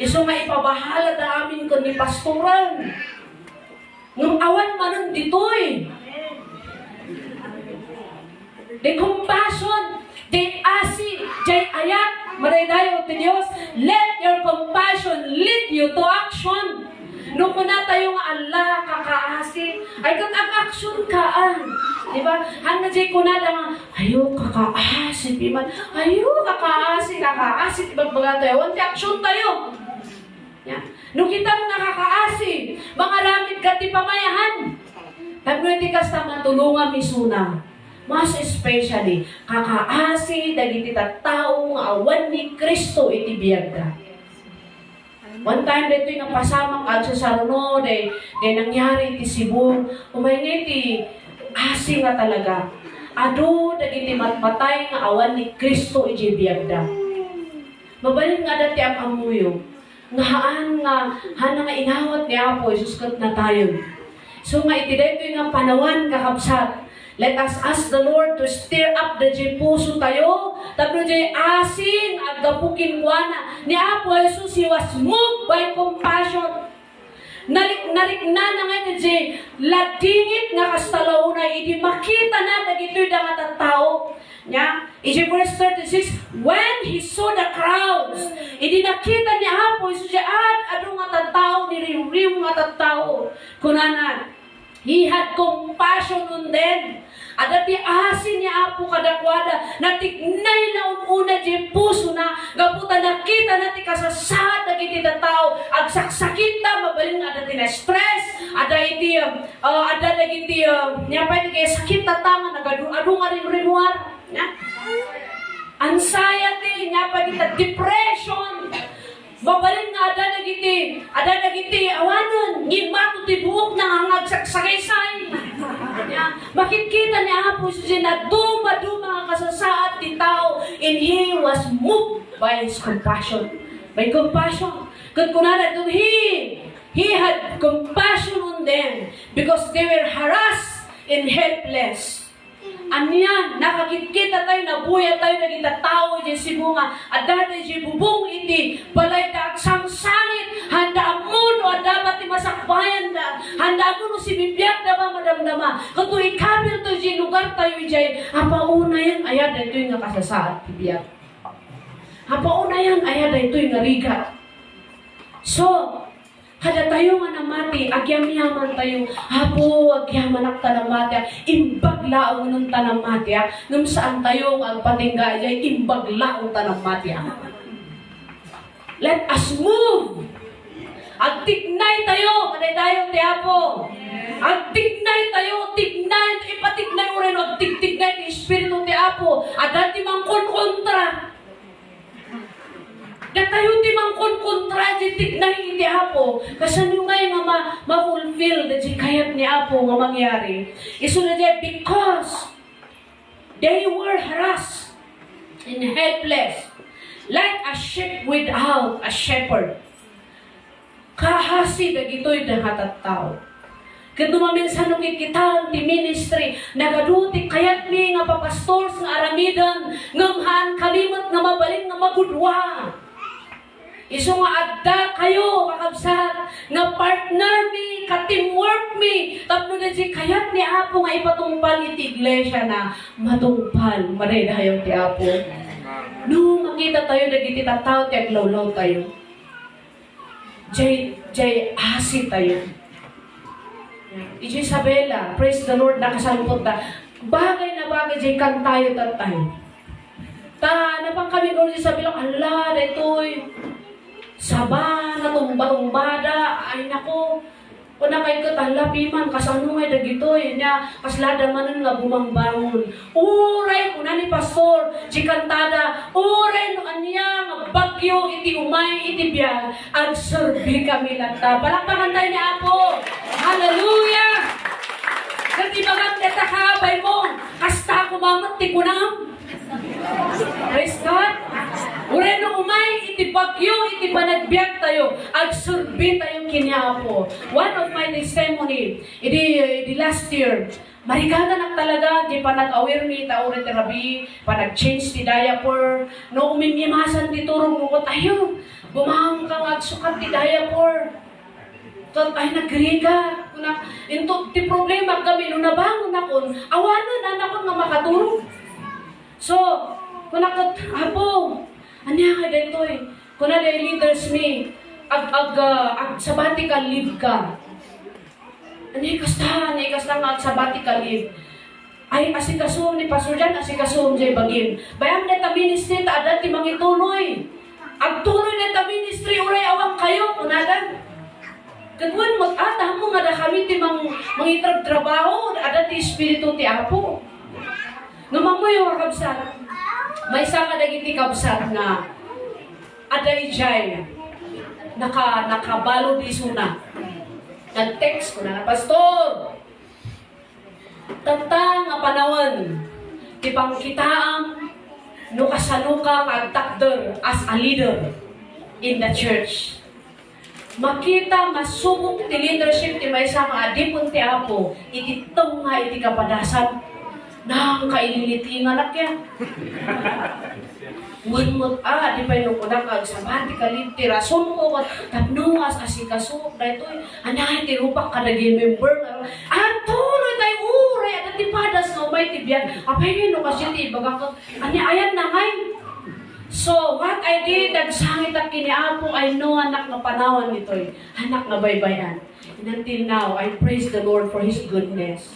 Iso nga ipabahala da amin ko ni pastoran. Ngam awan manon dito the compassion, the asi, jay ayat, maraydayo ti Diyos, let your compassion lead you to action. Nung kuna tayo nga Allah, kakaasi, ay kung ang-action kaan. Diba? Hanga jay kuna lang, ayo, kakaasi, piman, ayo, kakaasi, baga tayo, wanti action tayo. Yeah. Nung kita mo nakakaasi, mga ramit ka ti pamayahan. Tagwiti ka sa matulungan misuna. Mas especially, kakaasi, dagiti tattao nga awan ni Kristo iti biyagda. One time, dito yung pasamang at sa Saruno, day nangyari iti Cebu, umay iti asi nga talaga. Ado, dagiti matmatay nga awan ni Kristo iti biyagda. Mabalik nga dati ang amuyo, nga haan nga inawat ni Apo, Isus kat na tayo. So nga iti dito yung panawan kakabsat. Let us ask the Lord to stir up the puso tayo. Tapos jay asin at gapukin kuana. Ni Apo Jesus, He was moved by compassion. Narik na nga jay ladingit nga kastalauna. Idi makita na dagito'y dangat tao. Nya, iti verse 36, when He saw the crowds, idi nakita ni Apo Jesus, at adong nga tao, niriw nga tao. Kunanan, He had compassion on them. At dati asin ni Apo kadakwada, natignay na una di puso na, gaputa nakita nati kasasad na kiti tao, agsaksakit ta, mabaling na dati na stress, ada iti, ada nagiti, niya pa iti kaya sakit na tama, nagadu-adu nga rin-rinuar, anxiety, niya pa iti depression, mabalin nga ada nagiti, awanon, ngimatu ti buhok na ngagsaksakisay. Makikita ni Apo siya na duma-duma ang kasasaad ni tao, and He was moved by His compassion. By compassion. Kung kunana, He had compassion on them because they were harassed and helpless. Aniyan, nakakikita tayo, nabuya tayo, nagita tao, dyan si bunga, at dati dyan bubong iti, balay da agsangsanit, handa amuno, at dapat masakbayan da, handa amuno si bibiyag da ba madamdama, kato ikabil to dyan lugar tayo dyan, hapauna yan, ayad ito yung nakasasaad, bibiyag. Hapauna yan, ayad ito yung narigat. So, kada tayo nga namati, agyam-yaman tayo, Apo, agyaman ka namati, imbaglaong ng tanamati, nung saan tayo ang patingga, imbaglaong tanamati. Let us move! Agtignay tayo, kada tayo, ti Apo. Agtignay tayo, ipatignay mo rin, agtignay ti Espiritu ti Apo, at dati mang kontra. Tayo ti mangkon kontra di tignahin ni Apo. Kasan yung ngayon nga ma-fulfill di kayat ni Apo nga mangyari. Iso na diya because they were harassed and helpless like a sheep without a shepherd. Kahasi na gito'y dahatat tao. Kaya dumaminsan nung ikitaan ti ministry, nagaduti kayat mi nga papastors nga aramidan, nganghan kalimot nga mabaling nga magudwa. Iso nga adda kayo, kakabsat, nga partner mi, ka-teamwork mi, tapno na si kayat ni Apo nga ipatungpal iti iglesia na matungpal, maridayo ti Apo. No, makita tayo, nagiti tataw, ti aglawlaw tayo. Jay, asi tayo. Iji Isabela, praise the Lord, nakasalpot ta. Bagay na bagay, jay kan tayo tatay. napang kami doon sa bilang, ala, detoy, saba, natumba-tumbada, ay nako, kung na kayo katalapi man, kasano may dagitoy, niya, kaslada man nga bumambangon. Uray, kuna ni pastor, si kantada, uray, no anya, nga bagyo, iti umay, iti biyag, ag serbi kami lata. Palakpakan tayo ni Apo. Hallelujah! Kasi bagat neta kabay mo, kasta kumamat, ti kunam. Praise God! Uray, no umay, iti bagyo, iti panagbiag tayo, ag serbi tayo kiniapo. One of my testimony, iti last year, marigada na talaga, di pa nag-aware ni tauri terapi, pa nag-change ti diaper, no umimimasan ti turong mo ko tayo, bumahang kang agsukat ti diaper. Tot ay nagriga, into ti problema kami, no nabangon akon, awanan anak ko nga makaturong. So, kung Apo, anya ka dito eh. Kung na leaders mi, sabbatical leave ka. Anya kasta nga sabbatical leave. Ay, asikasuom ni Pastor Jan, asikasuom jay bagim. Bayang neta ministry, taadad ti mangituloy. Agtuloy neta ministry, uray awang kayo, kunadan. Kadwan mag-ata mo nga da kami ti mangitrag trabaho, adat ti espiritu ti Apo. Numamoy yung kabsat, may isa ka dagiti kabsat na aday jay, nakabalo di suna. Nag-text ko na, Pastor, tata nga panawan, ti pangkitaang no kasaluka agtakder as a leader in the church. Makita, masubok ti leadership ti may isa nga adipon ti Apo, ititong nga iti kapadasan, nang kaililitingan na kaya. Munmut di pa yung kunak agsabati kalinti. Rason ko ka tapnungas asikasuk na ito. Anay tirupak ka naging member. Tuloy tayo uray. At tipadas no may tibyan. Apay yun no kasi tibaga ka. Ayan na ngay. So, what I did, nagsangit at kiniapo, I know anak na panawan nito. Anak na baybayan. And until now, I praise the Lord for His goodness.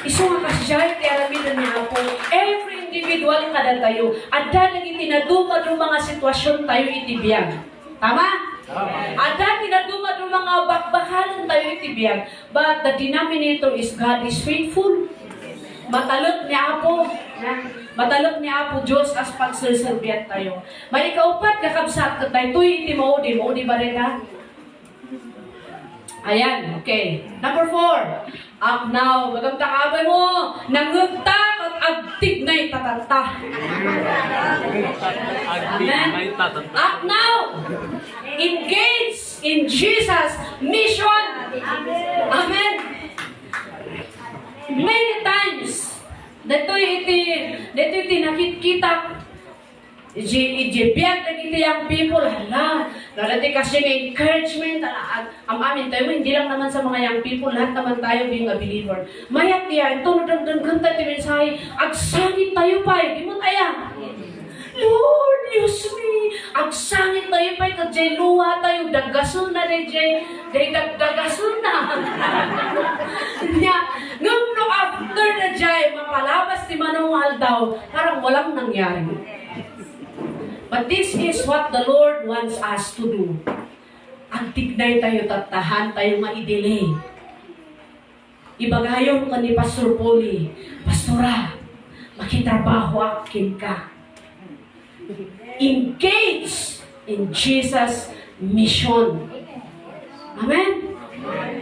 Iso nga kasyay, ti aramidan niya po, every individual kada tayo, ada naging tinaduma ng mga sitwasyon tayo itibiyag. Tama? Ada tinaduma ng mga bakbakalan tayo itibiyag. But the denominator is God is faithful. Matalot niya po. Matalot niya po Diyos as pagserserbiat tayo. May ikaupat kakabsat ka tayo, tuy iti maudi ba rin ha? Ayan, okay. Number 4. Up now, bagang takabay mo, nangugtak at agtignay tatanta. Amen. Up now, engage in Jesus' mission. Amen. Many times, dito'y iti nakikita, i-biyag na kita yung people, hala, narati kasi ng encouragement, ang amin tayo, hindi lang naman sa mga young people, lahat naman tayo being a believer. Mayat niya, ito nagdagdagan tayo, mensahe, agsangit tayo pa, di mo tayo. Lord, use me. Agsangit tayo pa, kajay luha tayo, dagasun na rin, jay dagasun na. Nung after na jay, mapalabas ni Manuel daw, parang walang nangyari. But this is what the Lord wants us to do. Ang tignay tayo, tatahan tayo ma-delay. Ibagayon ka ni Pastor Polly, Pastora, makitrabaho akin ka. Engage in Jesus' mission. Amen?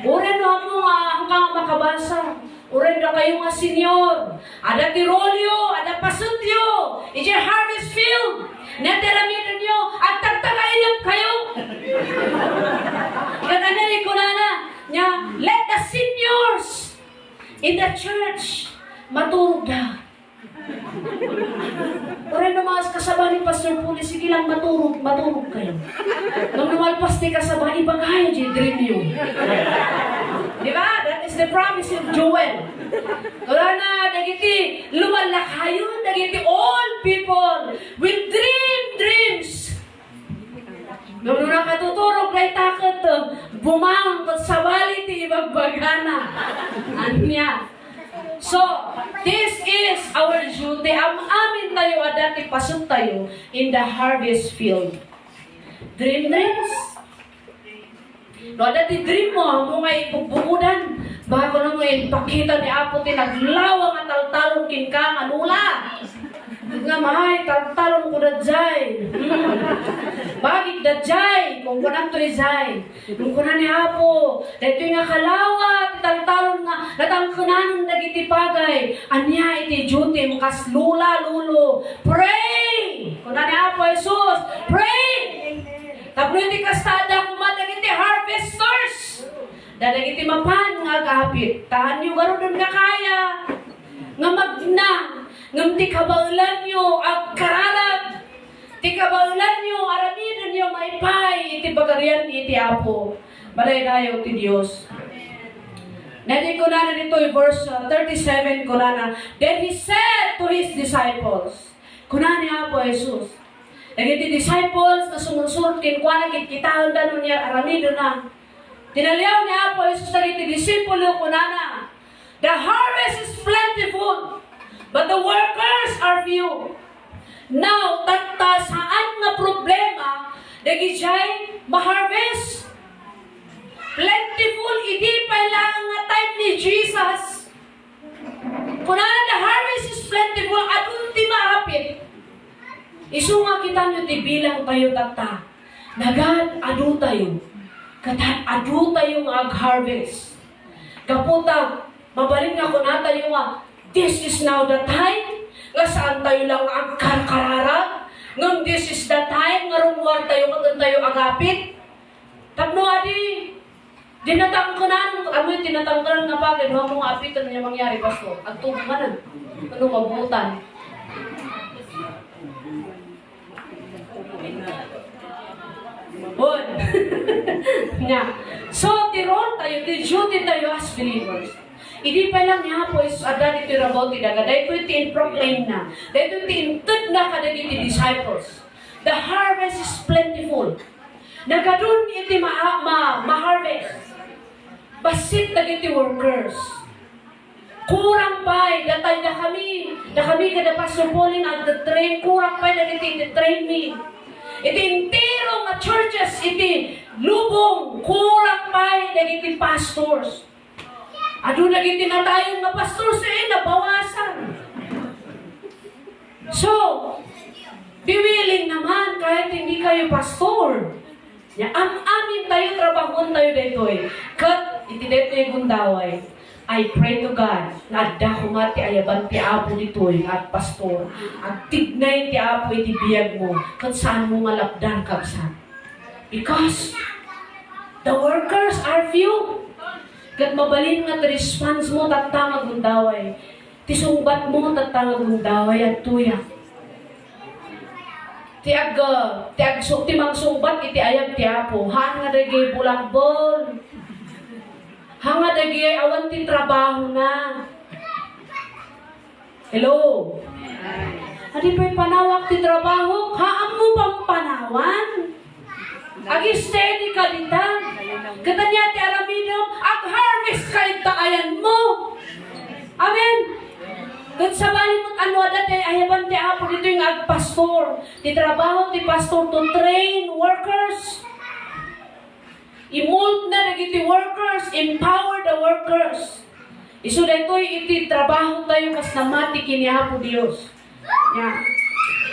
Oren mo ang makabasa. Oren na kayo nga senyor. Ada tirolyo, ada pasutyo. Ije harvest field. Nateramitan nyo. At tagtagailan kayo. Kananari ko na let the seniors in the church matulog na. Oren na mga kasaba ni Pastor Puli, sige lang matulog kayo. Nung lumalpas ni kasaba, ibagayo di dream nyo. Diba? That is the promise of Joel. Kaya na, dagiti, lumalakayo, dagiti all people will dream dreams. Nung nakatuturog, lay takot, bumang, sabali, ti ibagbagana. Anya. So, this is our duty. Ang amin mabalin tayo adati pasok tayo in the harvest field. Dreams. No, adati dream mo, mo nga ipagbukudan. Bago na mo ipakita ni Apo ti naglawang at taltalon kin ka, anula. Nga mahay, taltalon ko na djay. Bagit na djay, kung kunang to izay. Nung kunan ni Apo, dito nga kalawat, taltalon nga, natangkunan nagitipagay. Anya iti duty, makas lula, lulo. Pray! Kunan ni Apo Jesus, pray! Tapos hindi kastada kumadag iti harvesters. Dadag iti mapan nga kapit. Tahan nyo garo doon nga kaya. Nga magna. Nga ti kabaulan nyo ag kararag. Ti kabaulan nyo aramidan nyo maipay. Iti bagarian iti Apo. Balay dayo ti Diyos. Nadi ko na dito verse 37 ko na. Then he said to his disciples. Kuna ni Apo Jesus. Nagiti disciples na sumusunod kinkwana kitkitahan da nun niya aramido na. Tinaliyaw ni Apo Jesus nagiti disipulo kunana. The harvest is plentiful, but the workers are few. Now, tatta saan nga problema nagijay ma-harvest? Plentiful, hindi pa lang nga time ni Jesus. Kunana the harvest is plentiful, at ulti maapit. Isu nga kita nyo ti bilang tayo tata. Nagad adu tayo. Katan adu tayo nga ag-harvest. Kaputa, mabalik nga kuna tayo nga, this is now the time. Nga saan tayo lang agkarkararag. Ngam this is the time. Nga rumuwar tayo katan tayo agapit. Tapno adi, dinatangkanan, amoy tinatangkanan nga pagod. Mga mga apit, ano niya mangyari, Pastor? Agtubong ka na. Ano, mabutan. Good. Nga. So, tiron tayo, duty tayo as believers. Hindi pa lang niya po is ada dito rabaw tidaga. Dahil po iti proclaim na. Dahil po iti intod na kadagiti disciples. The harvest is plentiful. Nagadun iti ma-harvest. Basit dagiti workers. Kurang pa, datay na kami kada pasupolin at the train, kurang pa dagiti train me. Iti intero nga churches, iti lubong, kurang pa dagiti pastors. Ado nagiti na tayong nga pastors nabawasan. So, be willing naman kahit hindi kayo pastor. Amin tayo, trabahon tayo dito Kat, iti dito yung gundaway. I pray to God na adda ko nga ti ayaban ti Apo dito at pastor. At tignay ti Apo iti biyag mo kung saan mo nga lapdan kapsan. Because the workers are few. Kat mabalin nga ti response mo tatanga gundaway. Ti sungbat mo tatanga gundaway at tuya. Ti mang sungbat iti ayab ti Apo. Han nga dagay bulakbol. Hanga dagi awan ti trabaho na. Hello? Adi pa'y panawak ti trabaho, haam mo pang panawan. Agi steady ka dita. Katanya ti aramidom, ag-harvest ka itaayan mo. Amen? Kat sabali mo't ano dati, ayaban ti Apo dito yung ag-pastor. Ti trabaho ti pastor to train workers. I-mold na nagiti workers, empower the workers. Isu daytoy iti trabaho tayo kas namati kini Apo Dios. Yeah.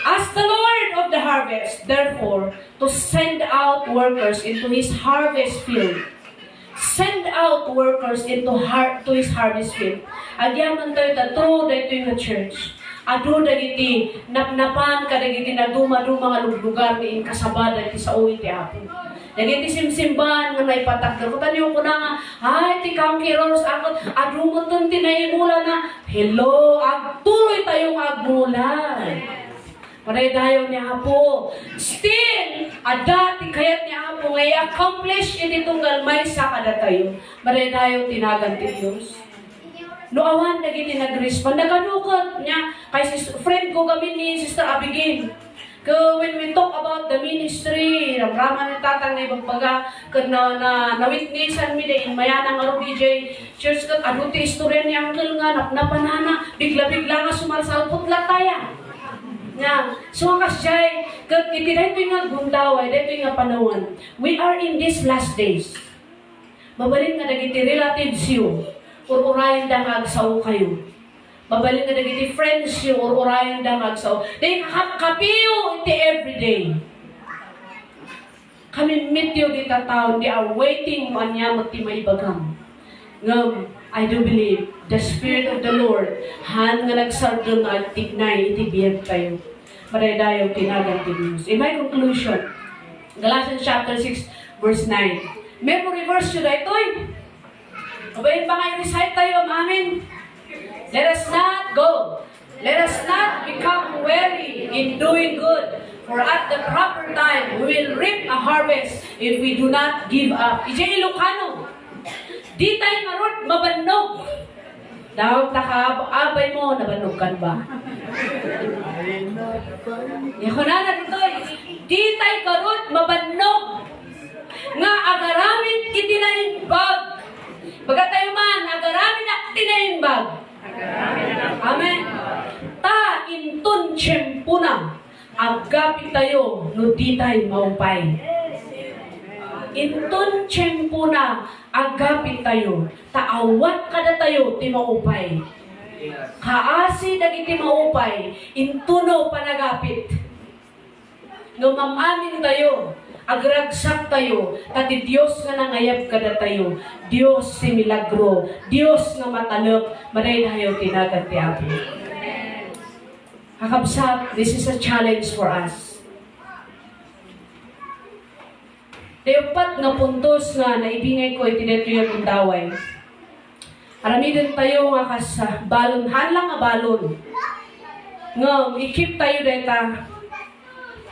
Ask the Lord of the harvest, therefore, to send out workers into His harvest field. Send out workers to His harvest field. Agyaman tayo tato daytoy nga church. Ado dagiti napnapan kadagiti naduma-duma nga lugar ni kasabada ti sa uwi ti Apo. Dagiti simsimban nga naipatagda ko taniyo ko na nga, ay ti kangkirors akot adumuton tinayimula na, hello, agtuloy tayong agmula. Paray dayo ni Apo. Still, ada ti kayat ni Apo ngay accomplish iti tunggal may sakada tayo. Paray dayo tinagan ti Diyos. No awan dagiti nag-respond, naganukot niya kay friend ko kami ni Sister Abigail. When we talk about the ministry, ramraman ni tatang na ibagbaga, na witnessan mi in mayanang aro DJ church kat aduti istorya ni Uncle nga, napanana, bigla-bigla nga sumalsalpot lataya. Nga, so kasjay, kag iti daytoy nga gundaway, daytoy nga panahon. We are in these last days. Mabalin nga dagiti relatives you, or urayan da nga agsaw kayo. Mabalin nga dagiti friends you, or urayan da nga agsaw. Dahil kapiyo iti everyday. Kami meet you dita taon, they are waiting man niya ti maibagam. Ngam, I do believe the Spirit of the Lord han nga nagsardon nga tignay iti biyag tayo. Maraydayo tinagang ti Diyos. In my conclusion, Galatians chapter 6 verse 9. Memory verse yun na ito'y. Kabayin pa nga i-recite tayo, amen. Let us not go. Let us not become weary in doing good. For at the proper time, we will reap a harvest if we do not give up. Ije Ilocano. Di tayo marot, mabanog. Daw abay mo, nabanog kan ba? Yakunana dito, di tayo karot, mabanog. Nga agaramit itinaimbag. Baga tayo man, agaramit at tinaimbag. Amen. Ta intun tiyempo na, agapit tayo, no di tayo maupay. Intun tiyempo na, agapit tayo, taawat kada tayo, ti maupay. Kaasi dagiti maupay, intuno panagapit. No mamamin tayo, agragsak tayo, tati Diyos nga nangayab kada tayo, Diyos si milagro, Diyos nga matalok, maray na kayo tinagat ti Apo. Kakabsat, this is a challenge for us. Dayopat nga puntos nga naibingay ko itineto yung tundaway. Aramidin tayo nga kas balon, hanlang nga balon. Nga, ikip tayo deta.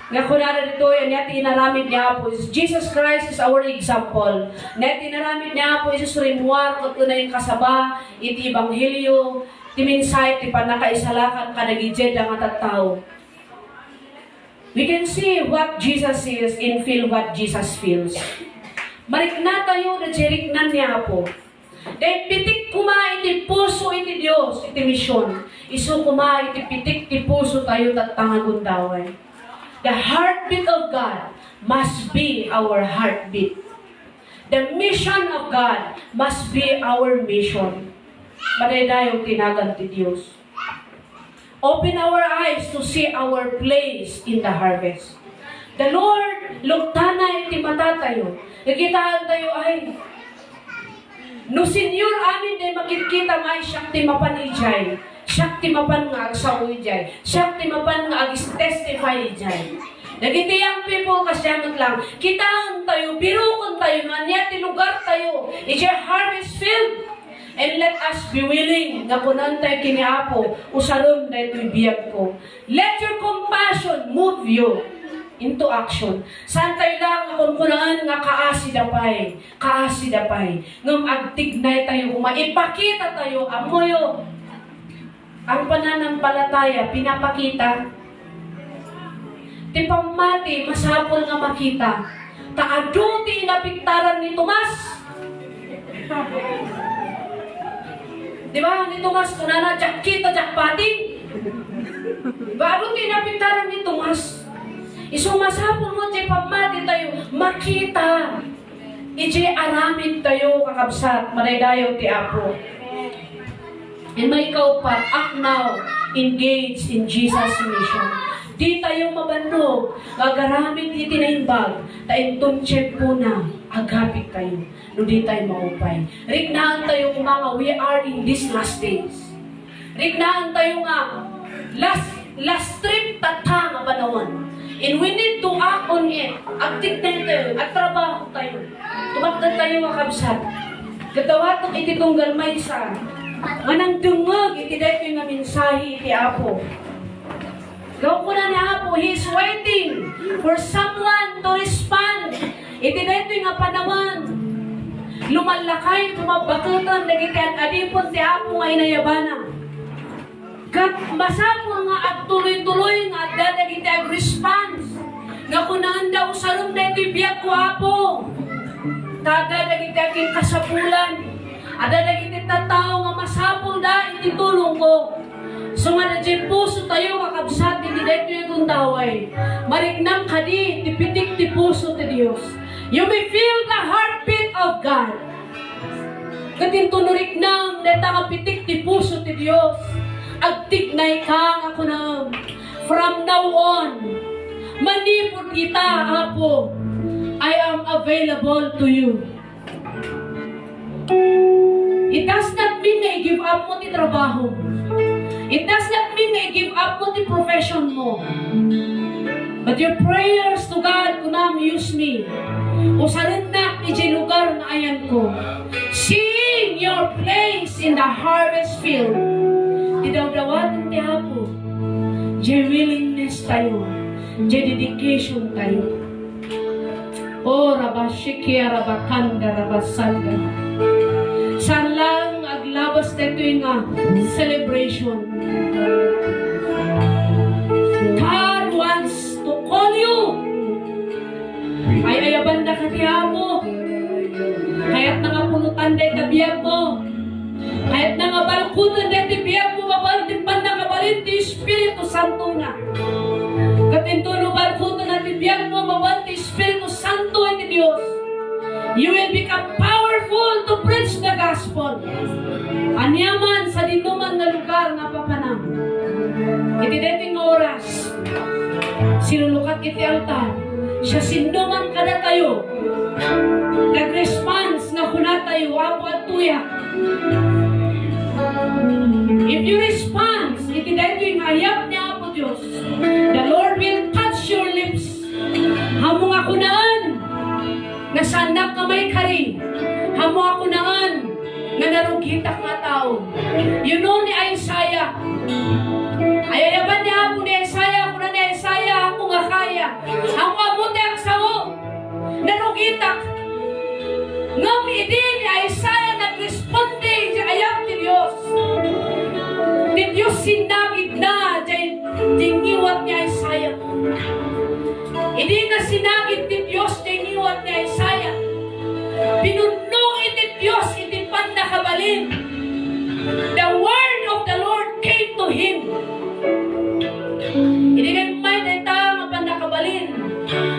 Nga kunara dito, yan tinaramid niya po. Jesus Christ is our example. Nga tinaramid niya po, Jesus Rimuar, kung na yung kasaba, iti Ebanghelyo, timinsay, ti panakaisalakan, kanagijed ang atatao. We can see what Jesus is and feel what Jesus feels. Marikna tayo na jeriknan niya po. Dahil pitik kuma iti puso iti Diyos, iti misyon. Isu kuma iti pitik ti puso tayo tatangagundaway. The heartbeat of God must be our heartbeat. The mission of God must be our mission. Madaydayo tinagan ti Diyos. Open our eyes to see our place in the harvest. The Lord, luktana iti mata tayo. Nakitaan tayo ay, no senyor amin day makikita nga ay siyakti mapan ijay. Siyakti mapan nga agsaw ijay. Siyakti mapan nga agis-testify ijay. Nagiti ang people kasyamat lang. Kitaan tayo, birukon tayo, manyati lugar tayo. Ijay harvest field. And let us be willing na kunan tayo kiniapo, usaron na ito'y biyag ko. Let your compassion move you into action. Saan tayo lang kung kunaan nga kaasi dapay. Ngam agtignay tayo, maipakita tayo, amoyo. Ang pananampalataya, pinapakita. Ti pamati, masapol nga makita. Taado ti inapiktaran ni Tomas. Diba? Ni Tomas, kunana, kita, jakpatin. Diba? Ano tinapintaran ni Tomas? Isumasapon mo, di pamati tayo, makita. Iji aramid tayo, kakabsat, manaydayo ti Apo. And may kaupat, act now, engage in Jesus' mission. Di tayo mabanog, gagaramid itinaimbag, taintun check po na, agapit tayo, no di tayo maupay. Rignahan tayo mga, we are in these last days. Rignahan tayo nga, last trip tatang panahon. And we need to act on it. Aktik tayo, at trabaho tayo. Tumaktan tayo makabsat. Katawatong ititunggal may sa, manang dungag, itiday ko yung mensahe iti Apo. Gawin ko na ni Apo, He's waiting for someone to respond. Itinito yung panawan. Lumalakay, tumabakatan, nagitian adipon ti Apo nga inayabana. Kat masapon nga at tuloy-tuloy nga at dadagiti ag response. Nga kunaan daw sarong na ito biyag ko Apo. Dadagiti aking kasapulan. At dadagiti tatao nga masapon da iti tulong ko. So nga na dyan puso tayo kakabsat, hindi dito yung kung taway. Marignang kadi, tipitik ti puso ti Diyos. You may feel the heartbeat of God. Katintunurik nang deta nga pitik ti puso ti Diyos. Agtignay kang ako na. From now on, manipod kita, Apo. I am available to you. It does not mean na i-give up mo ti trabaho. It does not mean na i-give up mo ti profession mo. But your prayers to God, kunam, use me. O salit na iti lugar na ayan ko. Seeing your place in the harvest field. Idawdawatan ti Apo. Jay willingness tayo. Jay dedication tayo. O rabashikia rabakanda rabasanda. Saan lang aglabas dito yung celebration. God wants to call you. Ay ayaban na kaniya mo. Kaya't nangapulutan dahil kabiyag mo. Kaya't nangabalkutan dahil tibiyag mo. Mabalintimpan na kabalin ti Espiritu Santo na. Katintuno balkutan na tibiyag mo. Mabalinti Espiritu Santo ay ti Diyos. You will become powerful to preach the gospel. Anyaman sa dinuman na lugar na papanam. Iti dating oras, sinulukat iti altar, siya sinduman kada tayo. Nag-response na kuna tayo, Apo at tuya. If you respond, iti dating ayap ni Apo Diyos, the Lord will touch your lips. Hamong ako naan, nasanak na may kari. Hamo ako naan, nga narugitak nga tao. You know ni Isaiah. Ayayaban niya ako ni Isaiah, ako na ni Isaiah, ako nga kaya. Ako abuti ang sao. Narugitak. Ngam idi ni Isaiah nag-responde di ayam ni Diyos. Ni Diyos sinagid na di ngiwat ni Isaiah. Hindi na sinagid ni Diyos di ngiwat ni Isaiah. Pinunong iti Diyos iti pandakabalin. The word of the Lord came to him. Hindi na may naita nga pandakabalin.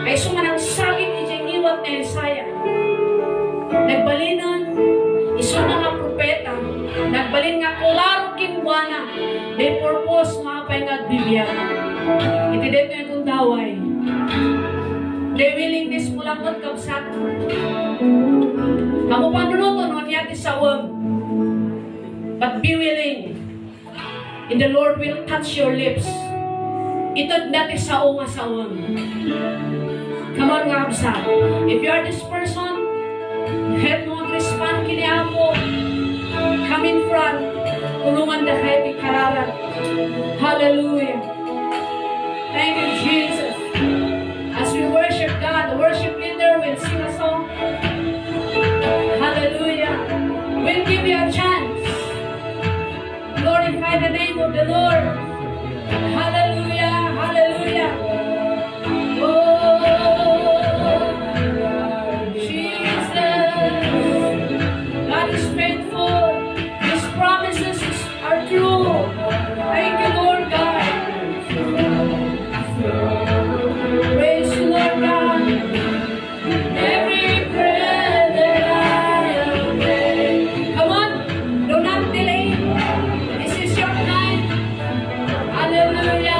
Ay sumanang sagit iti ngiwat ni Isaiah. Nagbalinan, iso na nga propeta, nagbalin nga klaro kinbuana, may purpose mga pa'y nagbibiyag. Iti dito yung kundaway. May willingness mo lang at kabsat. Kamu panunuton, wanyati sawang. But be willing. And the Lord will touch your lips. Ito'd natin sao nga sawang. Come on nga kabsat. If you are this person, kahit mo mag-respond kini Apo, come in front, tulungan na kahit ikararan. Hallelujah. Thank you, Jesus. As we worship God, the worship leader will sing a song. Hallelujah. We'll give you a chance. Glorify the name of the Lord. Hallelujah. Hallelujah. Oh, God is faithful. His promises are true. Thank you, Lord God. Praise you, Lord God. Every prayer that I have prayed. Come on, do not delay. This is your time. Hallelujah.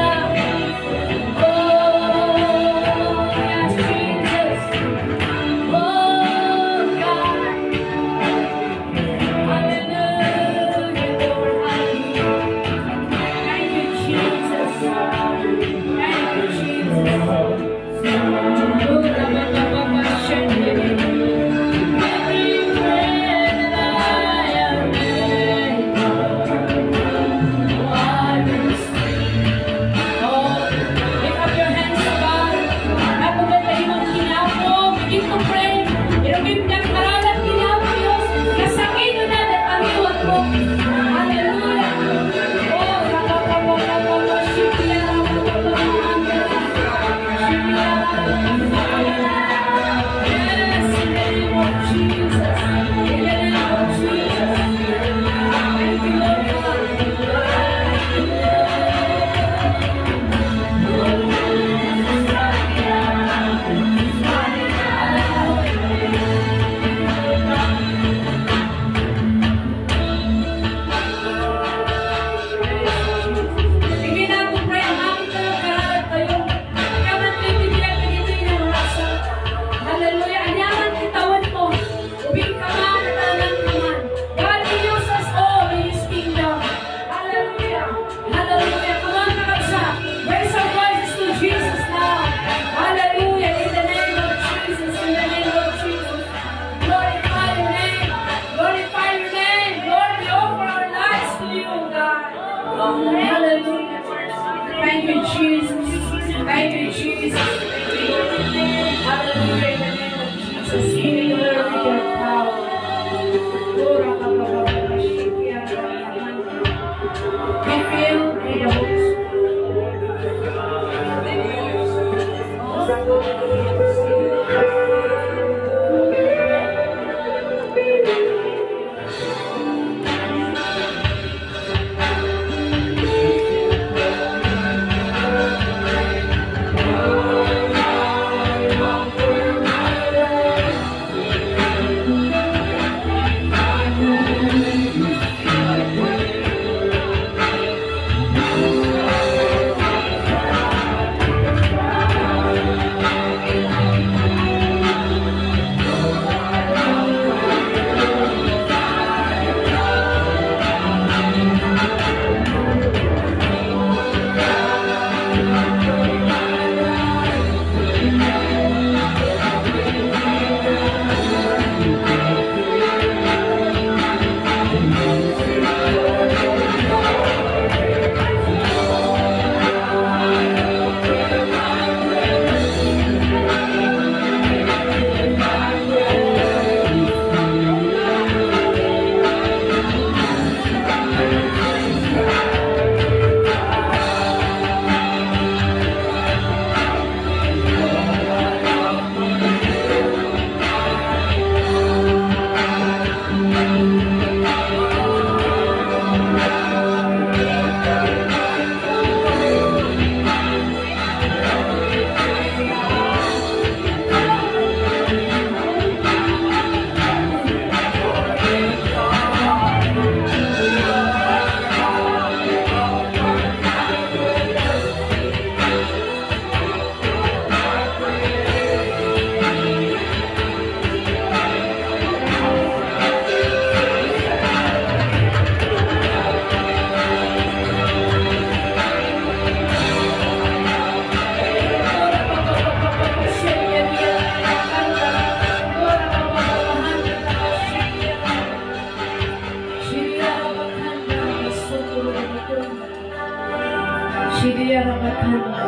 Shidia Rabatanda.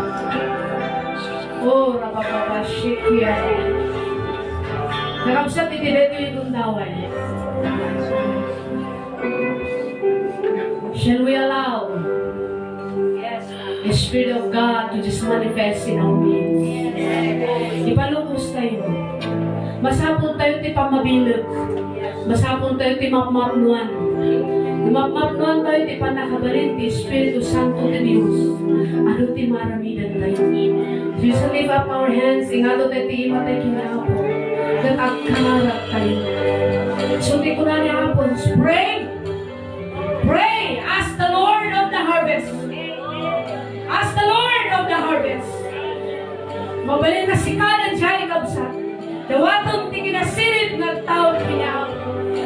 Oh, Rabababa, Shikia. Nakamsat itireto yung tundawan. Shall we allow the Spirit of God to just manifest in our midst? Ipalubos tayo. Masapon tayo ti pamabilog. Masapon tayo ti mapmapnuan. Mapmapnuan tayo ti panakabarin ti Espiritu Santo ti Diyos. Ano ti maramidan tayo. So just lift up our hands. Ingado tayo ti imatay kinaapo. Nagkakamarap tayo. So ti kunan niya hapon. Pray! Pray! Ask the Lord of the harvest. Ask the Lord of the harvest. Mabalin na sikalan siya ikabsat. Dawatong ti kinasilid ng taon kinaw.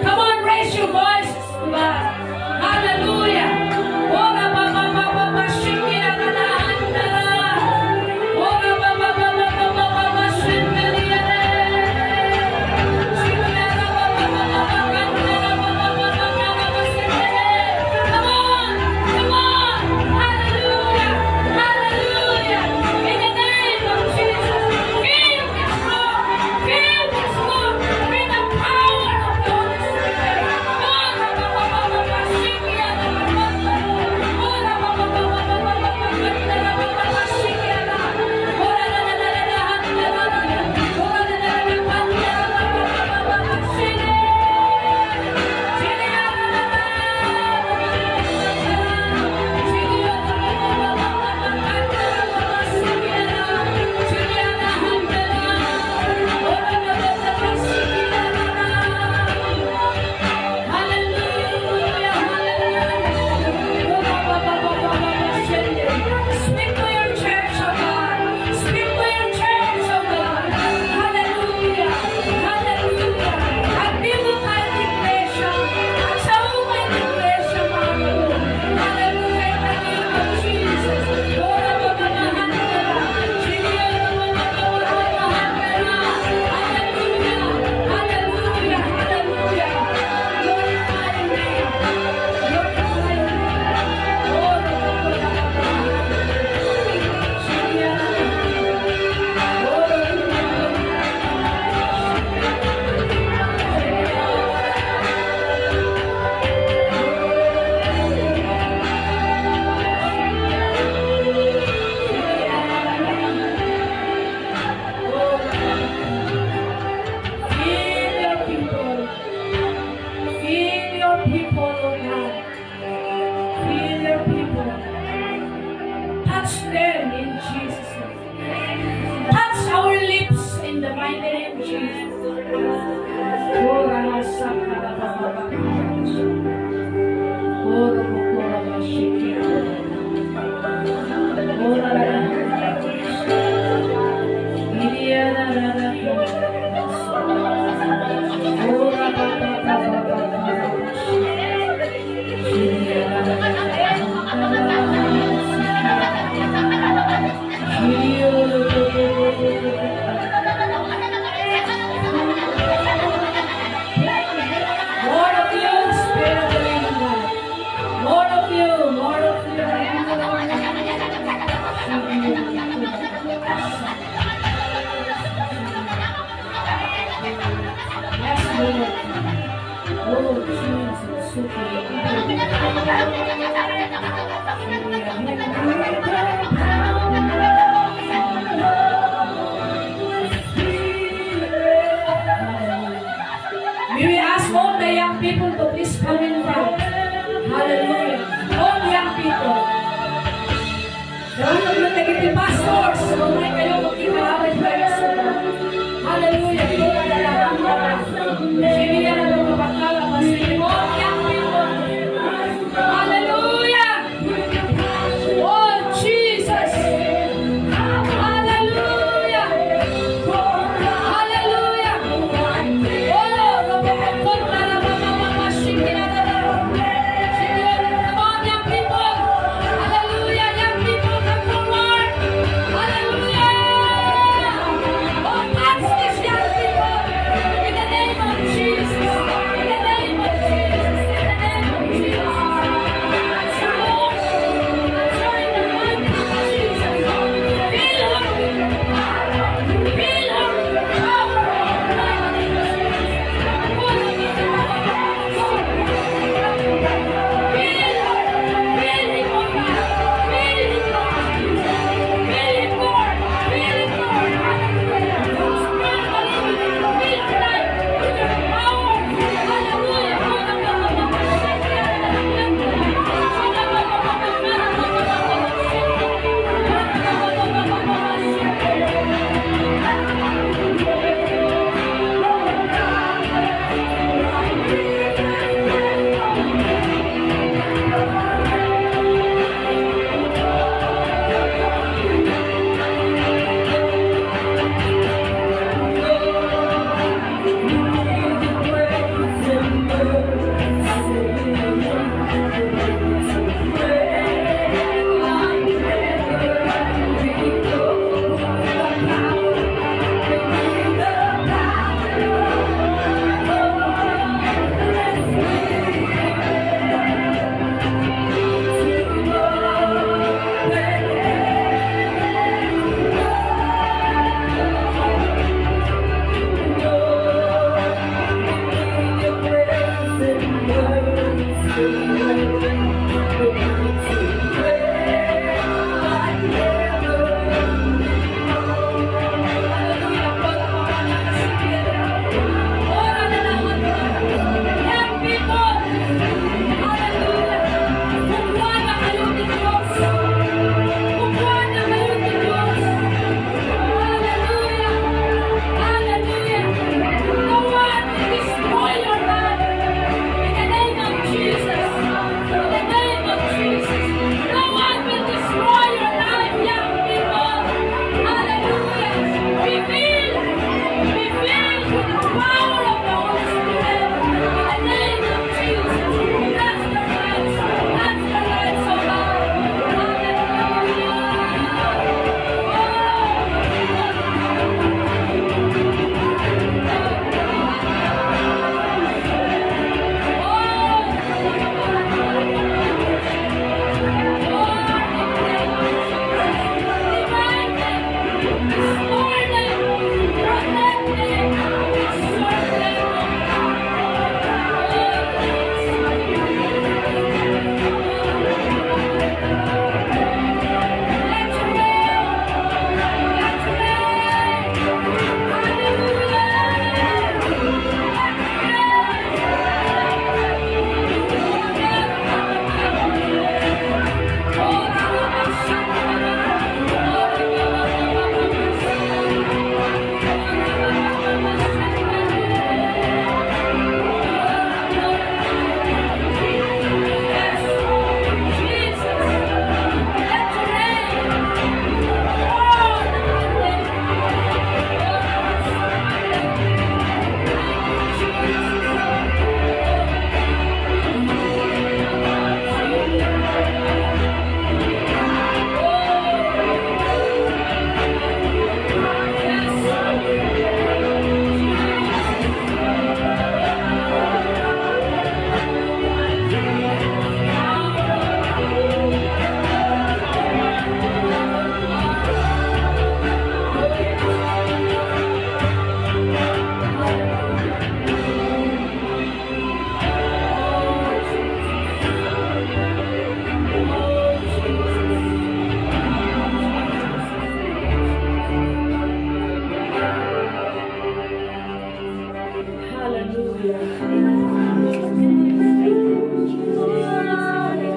Come on, raise your voice to God. Hallelujah. Ora ba ba ba ba ba shikira na naandara. Ora ba ba ba ba ba ba ba ba shikira na. Shikira ba ba ba ba ba ba kandara ba ba ba ba ba ba ba shikira. Come on, come on. Hallelujah, hallelujah. In the name of Jesus, feel this love, feel this love.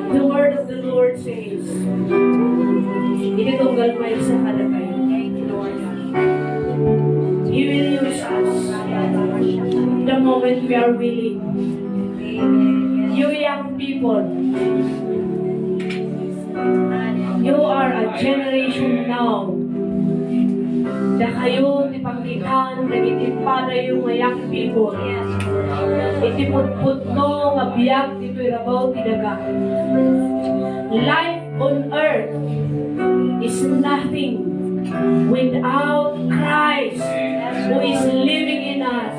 The word of the Lord says, itutunggal mo sa kalagay. He will use us the moment we are willing. You young people, you are a generation now na kayo ti pagkikan, nagitipada yung young people. Itiputput no, nga biyag, dito irabaw, tinaga. Life on earth is nothing without Christ who is living in us.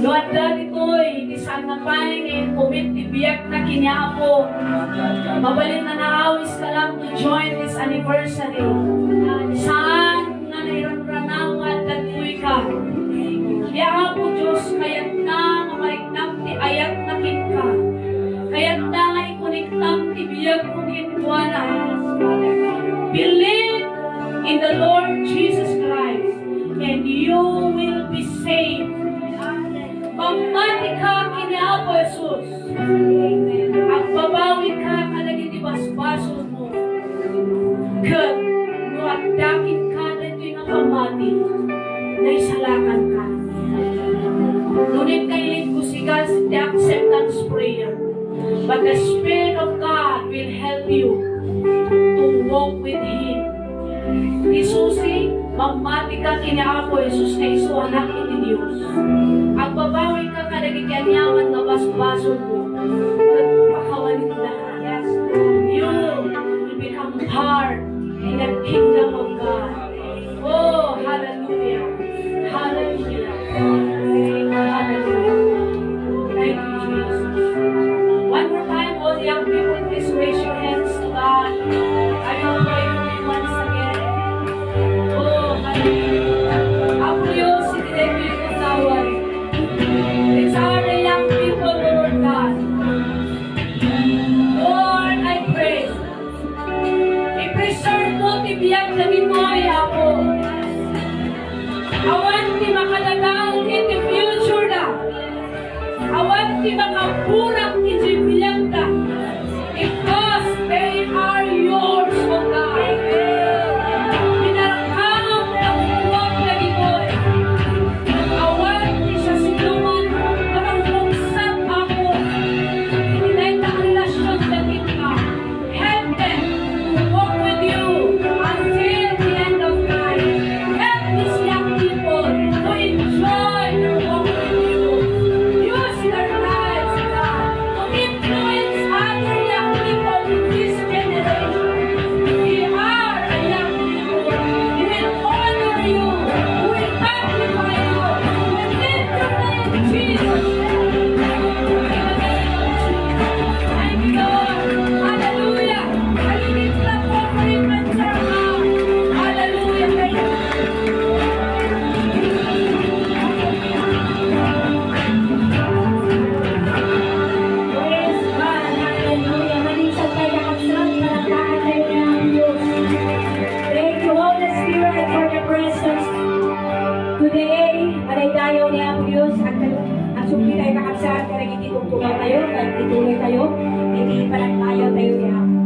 No at dati ko'y, ti saan na paning kumit, ti biyak na kinyapo. Mabalin na naawis ka lang to join this anniversary. Saan nga nairamranaw nga datoy ka? Kaya po Diyos, kaya't na mamariknam ti ayat na ka. Kaya't na nga ikuniktam ti biyag kong ituwana. Believe in the Lord Jesus Christ and you will be saved. Pagmati ka kina Apo Jesus. Ang babawi ka kalagiti basbaso mo. Kat, nuagdakit ka na ito yung pamati na isalakan ka. Ngunit kailin ko sigas the acceptance prayer. But the Spirit of God will help you to walk with Him. Isusi, mamati ka kina Apo Jesus na isu anak iti Diyos. Ang babawi ka kanagigyanyaman na basbaso mo at pakawanin lahat. You will become part in the kingdom of God. Oh, hallelujah! Hallelujah! Hallelujah! Thank you, Jesus. One more time, all the young people, please raise your hands to God. I will pray for you once again. Oh, hallelujah! Apo Diyos, itidemi ko tawag. It's our young people, Lord God. ti mga burak ti Jibilenda. Because they are yours, O God. Pinarakaam ng buwag na ito'y. Awan ti siya sinuman, parang buksan ako. Hinilay na ang relasyon na kita. Help them to walk with you until the end of time. Help these young people to enjoy their walk with you. Use their lives, God, to influence other young people in this generation. We are a young people. We will honor you. We will magnify you. We lift your name, Jesus. Thank you, Lord. Hallelujah. Hallelujah. Clap for him and serve him. Hallelujah. Thank you. Praise God. Hallelujah. Manisan tayo nakasarap, palakpakan tayo ng Diyos. Thank you, Holy Spirit, for the presence today. Panay-dayaw niya ang Diyos. Ang sumpi tayo nakasarap, karang hindi kong tumaw tayo, kahit ituloy tayo, hindi palakpayaw tayo niya.